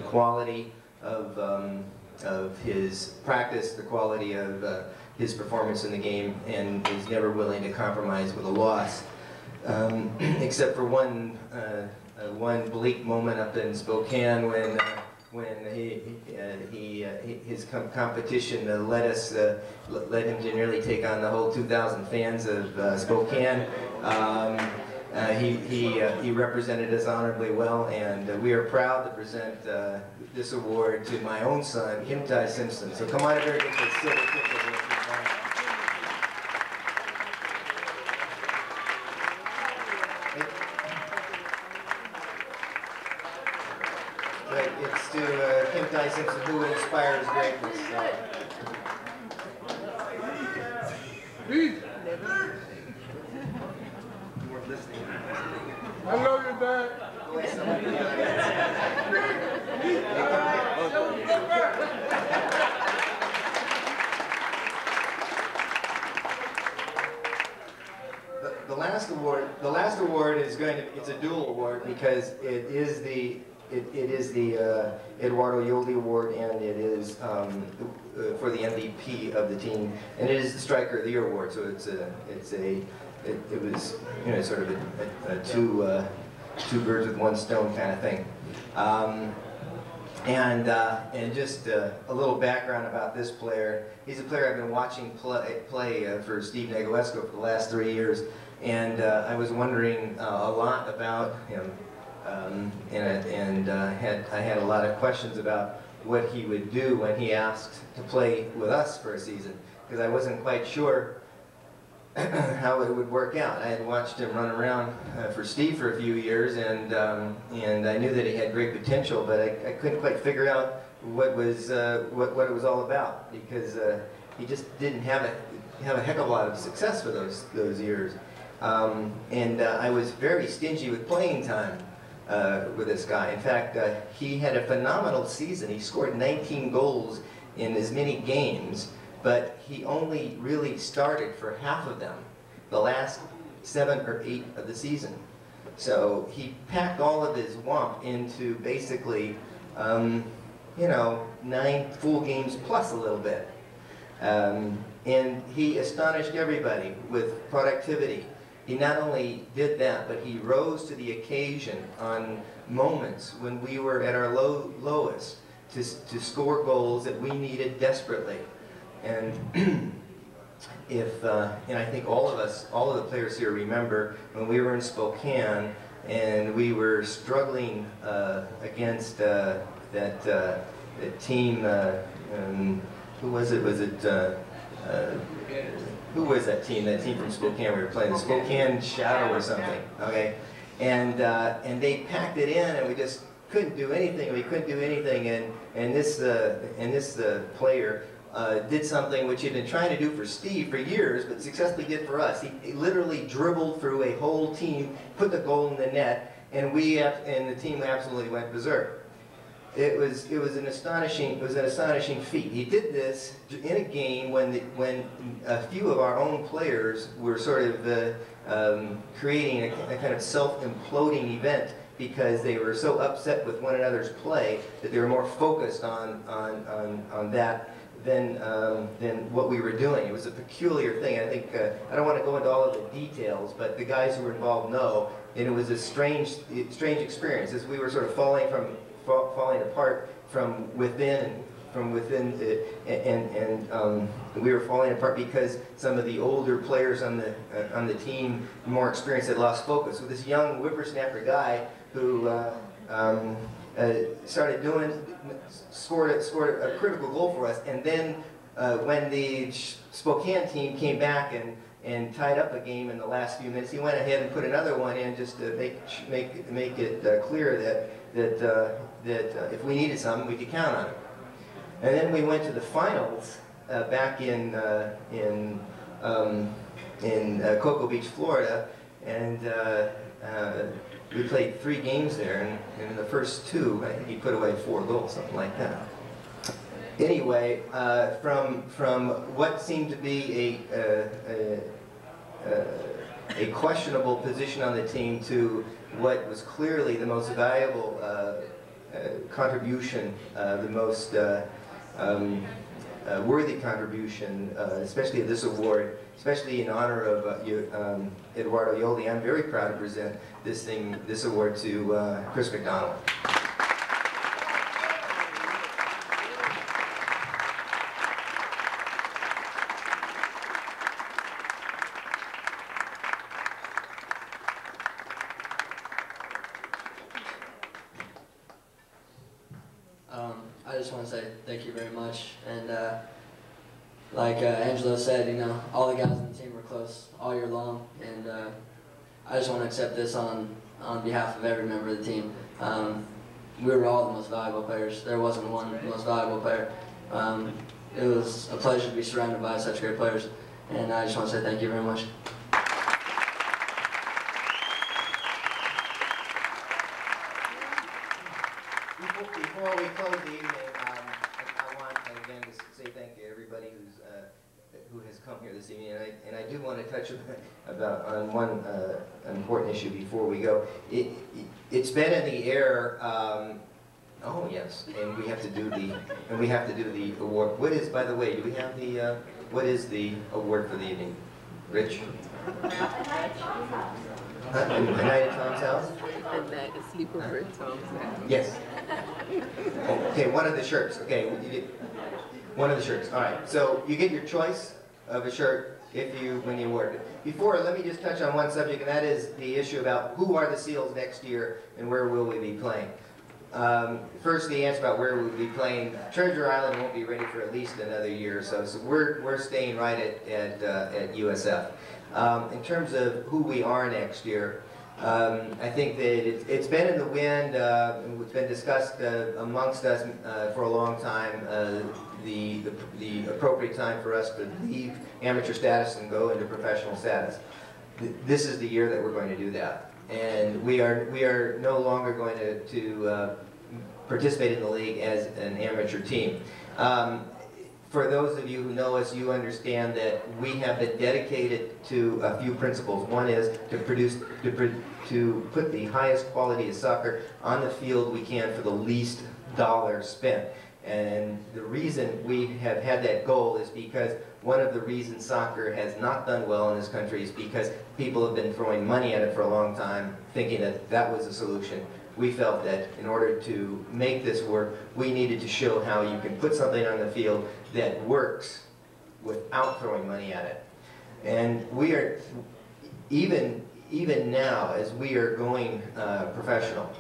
quality of his practice, the quality of his performance in the game, and is never willing to compromise with a loss. Except for one one bleak moment up in Spokane when his competition led him to nearly take on the whole 2,000 fans of Spokane. He represented us honorably well, and we are proud to present this award to my own son, Kim Tai Simpson. So come on, everybody, get the silver ticket. Right, it's to Kim Tai Simpson, who inspires greatness. I love you, Dad. The last award is it's a dual award because it is the Eduardo Yoldi Award, and it is for the MVP of the team, and it is the Striker of the Year Award. So it was, you know, sort of a two birds with one stone kind of thing. And just a little background about this player. He's a player I've been watching play for Steve Negolesco for the last 3 years, and I was wondering a lot about him, and I had a lot of questions about what he would do when he asked to play with us for a season, because I wasn't quite sure how it would work out. I had watched him run around for Steve for a few years, and I knew that he had great potential, but I couldn't quite figure out what it was all about, because he just didn't have a heck of a lot of success for those years, and I was very stingy with playing time with this guy. In fact, he had a phenomenal season. He scored 19 goals in as many games, but he only really started for half of them, the last 7 or 8 of the season. So he packed all of his wump into basically, you know, 9 full games plus a little bit. And he astonished everybody with productivity. He not only did that, but he rose to the occasion on moments when we were at our lowest to score goals that we needed desperately. And and I think all of the players here remember when we were in Spokane and we were struggling against that team. Who was it? Was it who was that team? That team from Spokane we were playing, the Spokane Shadow or something. Okay, and they packed it in, and we just couldn't do anything. We couldn't do anything, and this player did something which he'd been trying to do for Steve for years, but successfully did for us. He literally dribbled through a whole team, put the goal in the net, and the team absolutely went berserk. It was an astonishing feat. He did this in a game when a few of our own players were sort of creating a kind of self-imploding event, because they were so upset with one another's play that they were more focused on that than what we were doing. It was a peculiar thing. I think I don't want to go into all of the details, but the guys who were involved know, and it was a strange experience as we were sort of falling apart from within. And we were falling apart because some of the older players on the team, more experienced, had lost focus. So this young whippersnapper guy who scored a critical goal for us, and then when the Spokane team came back and tied up a game in the last few minutes, he went ahead and put another one in just to make it clear that if we needed something, we could count on it. And then we went to the finals back in Cocoa Beach, Florida, and we played 3 games there, and in the first 2, I think he put away 4 goals, something like that. Anyway, from what seemed to be a questionable position on the team to what was clearly the most valuable contribution, the most worthy contribution, especially of this award, especially in honor of Eduardo Yoli. I'm very proud to present this award to Chris McDonald. I just want to say thank you very much, and like Angelo said, you know, all the guys on the team were close all year long, and I just want to accept this on behalf of every member of the team. We were all the most valuable players. There wasn't one most valuable player. It was a pleasure to be surrounded by such great players, and I just want to say thank you very much. Before we close the evening, I want again to say thank you to everybody who has come here this evening, and I do want to touch on one important issue before we go. It's been in the air. Oh yes, and we have to do the award. What is, by the way, do we have the what is the award for the evening? Rich? A night at Tom's house? A night of sleepover at Tom's house. Yes. Okay, one of the shirts. Okay, you get one of the shirts. All right. So you get your choice of a shirt when you award it. Before, let me just touch on one subject, and that is the issue about who are the Seals next year and where will we be playing. First, the answer about where we'll be playing. Treasure Island won't be ready for at least another year or so. So we're staying right at USF. In terms of who we are next year, I think that it's been in the wind. It's been discussed amongst us for a long time. The appropriate time for us to leave amateur status and go into professional status. This is the year that we're going to do that, and we are no longer going to participate in the league as an amateur team. For those of you who know us, you understand that we have been dedicated to a few principles. One is to put the highest quality of soccer on the field we can for the least dollar spent. And the reason we have had that goal is because one of the reasons soccer has not done well in this country is because people have been throwing money at it for a long time, thinking that that was the solution. We felt that in order to make this work, we needed to show how you can put something on the field that works without throwing money at it. And we are, even now, as we are going professional,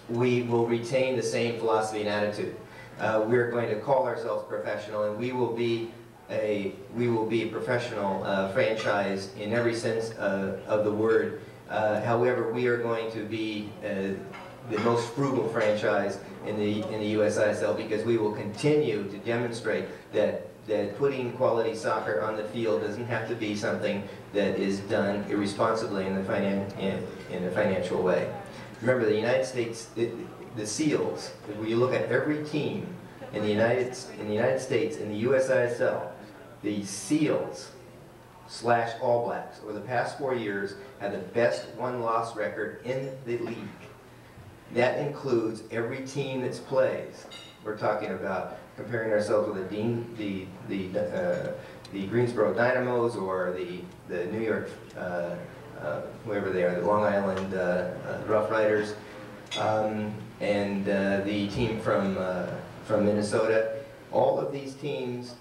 we will retain the same philosophy and attitude. We're going to call ourselves professional, and we will be a professional franchise in every sense of the word. However, we are going to be the most frugal franchise in the USISL, because we will continue to demonstrate that putting quality soccer on the field doesn't have to be something that is done irresponsibly in a financial way. Remember, the United States, the Seals, when you look at every team in the United States, in the USISL, the Seals / All Blacks over the past 4 years have the best won-loss record in the league. That includes every team that's plays. We're talking about comparing ourselves with the Greensboro Dynamos or the New York, whoever they are, the Long Island Rough Riders, and the team from Minnesota. All of these teams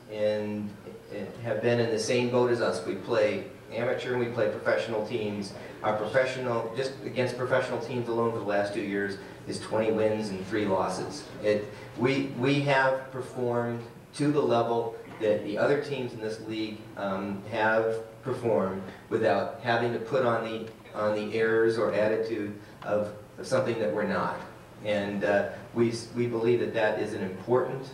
have been in the same boat as us. We play amateur and we play professional teams. Our professional, just against professional teams alone for the last 2 years, is 20 wins and 3 losses. We have performed to the level that the other teams in this league have performed without having to put on the errors or attitude of something that we're not. And we believe that that is an important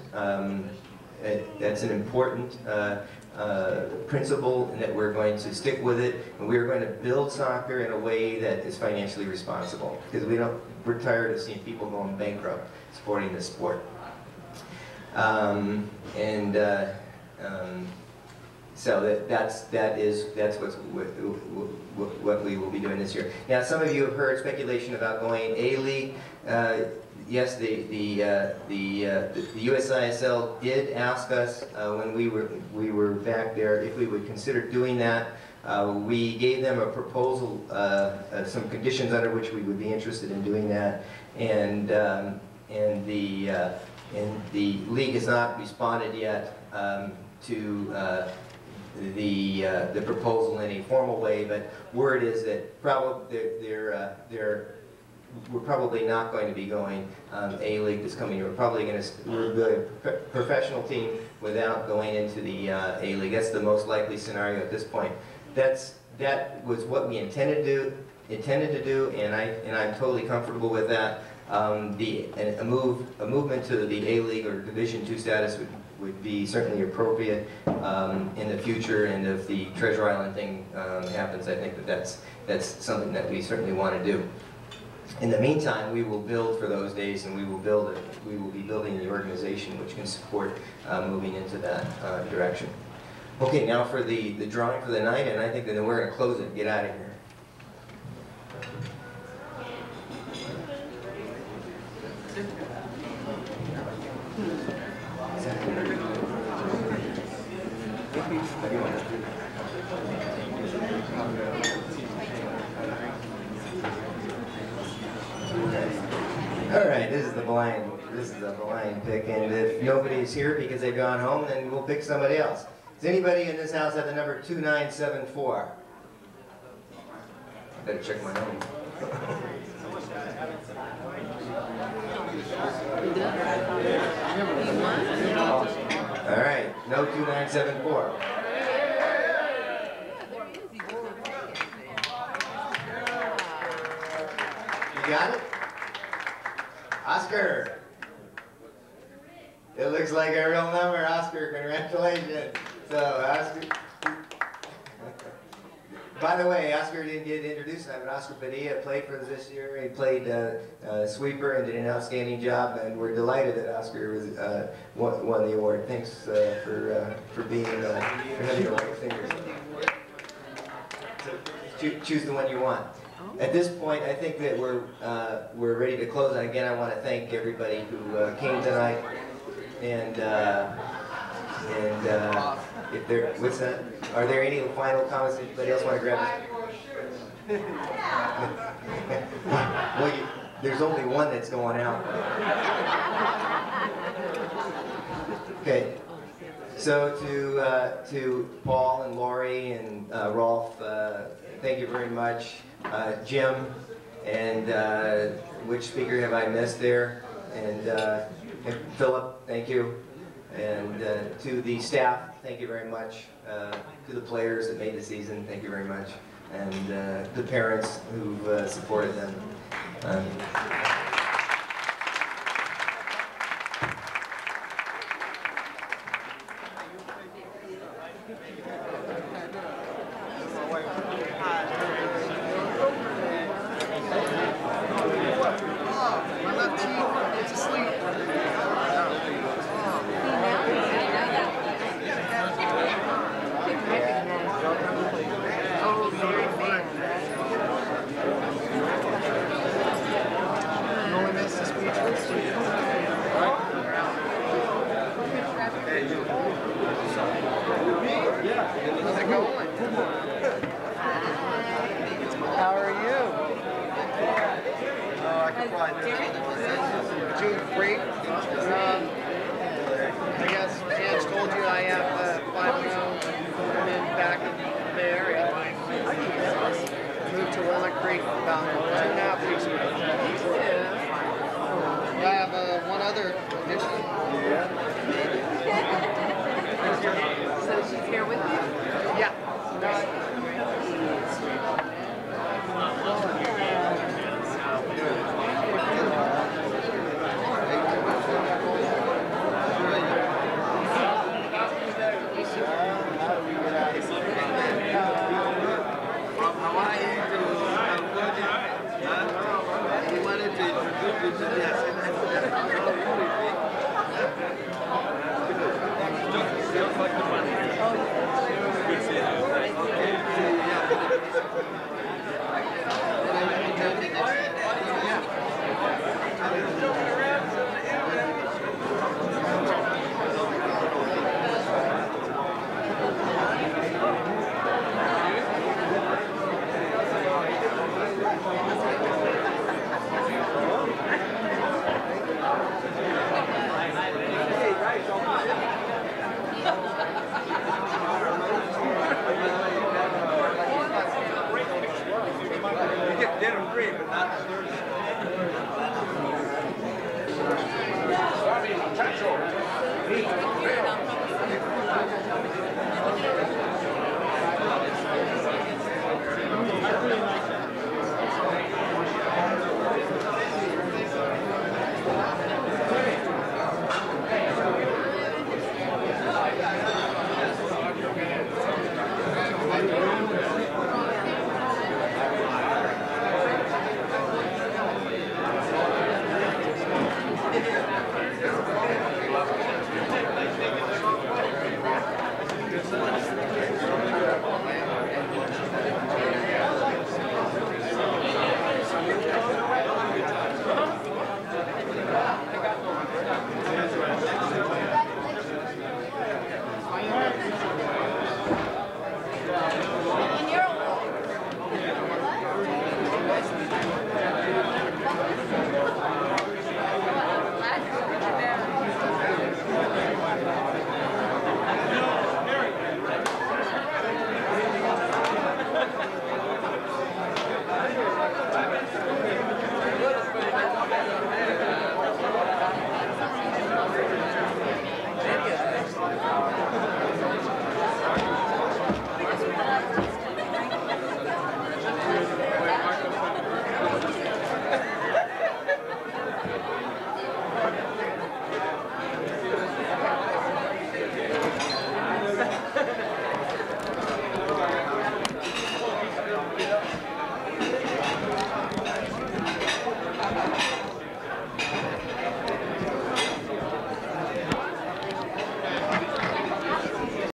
principle, and that we're going to stick with it, and we're going to build soccer in a way that is financially responsible, because we're tired of seeing people going bankrupt supporting this sport. So that's what we will be doing this year. Now, some of you have heard speculation about going A-League. yes, the USISL did ask us when we were back there if we would consider doing that. We gave them a proposal, some conditions under which we would be interested in doing that, and the league has not responded yet to the proposal in a formal way. But word is that we're probably not going to be going A-League this coming year. We're probably going to we're a professional team without going into the A-League. That's the most likely scenario at this point. That was what we intended to do, and I'm totally comfortable with that. A movement to the A-League or Division II status would be certainly appropriate in the future, and if the Treasure Island thing happens, I think that's something that we certainly want to do. In the meantime, we will build for those days, and we will be building the organization which can support moving into that direction. Okay, now for the drawing for the night, and I think that then we're going to close it and get out of here. All right, this is the blind pick, and if nobody's here because they've gone home, then we'll pick somebody else. Does anybody in this house have the number 2974? I better check my home. All right, no 2974. You got it? Oscar. It looks like a real number, Oscar. Congratulations. So, Oscar. By the way, Oscar didn't get introduced tonight, but Oscar Padilla played for us this year. He played sweeper and did an outstanding job, and we're delighted that Oscar was, won the award. Thanks for being for having the right fingers. So, choose the one you want. At this point, I think that we're ready to close. And again, I want to thank everybody who came tonight. And if there, what's that? Are there any final comments? Anybody else want to grab this? Well, there's only one that's going out. Okay. So to Paul and Lori and Rolf, thank you very much. Jim, and which speaker have I missed there? And Philip, thank you. And to the staff, thank you very much. To the players that made the season, thank you very much. And the parents who've supported them. muchacho.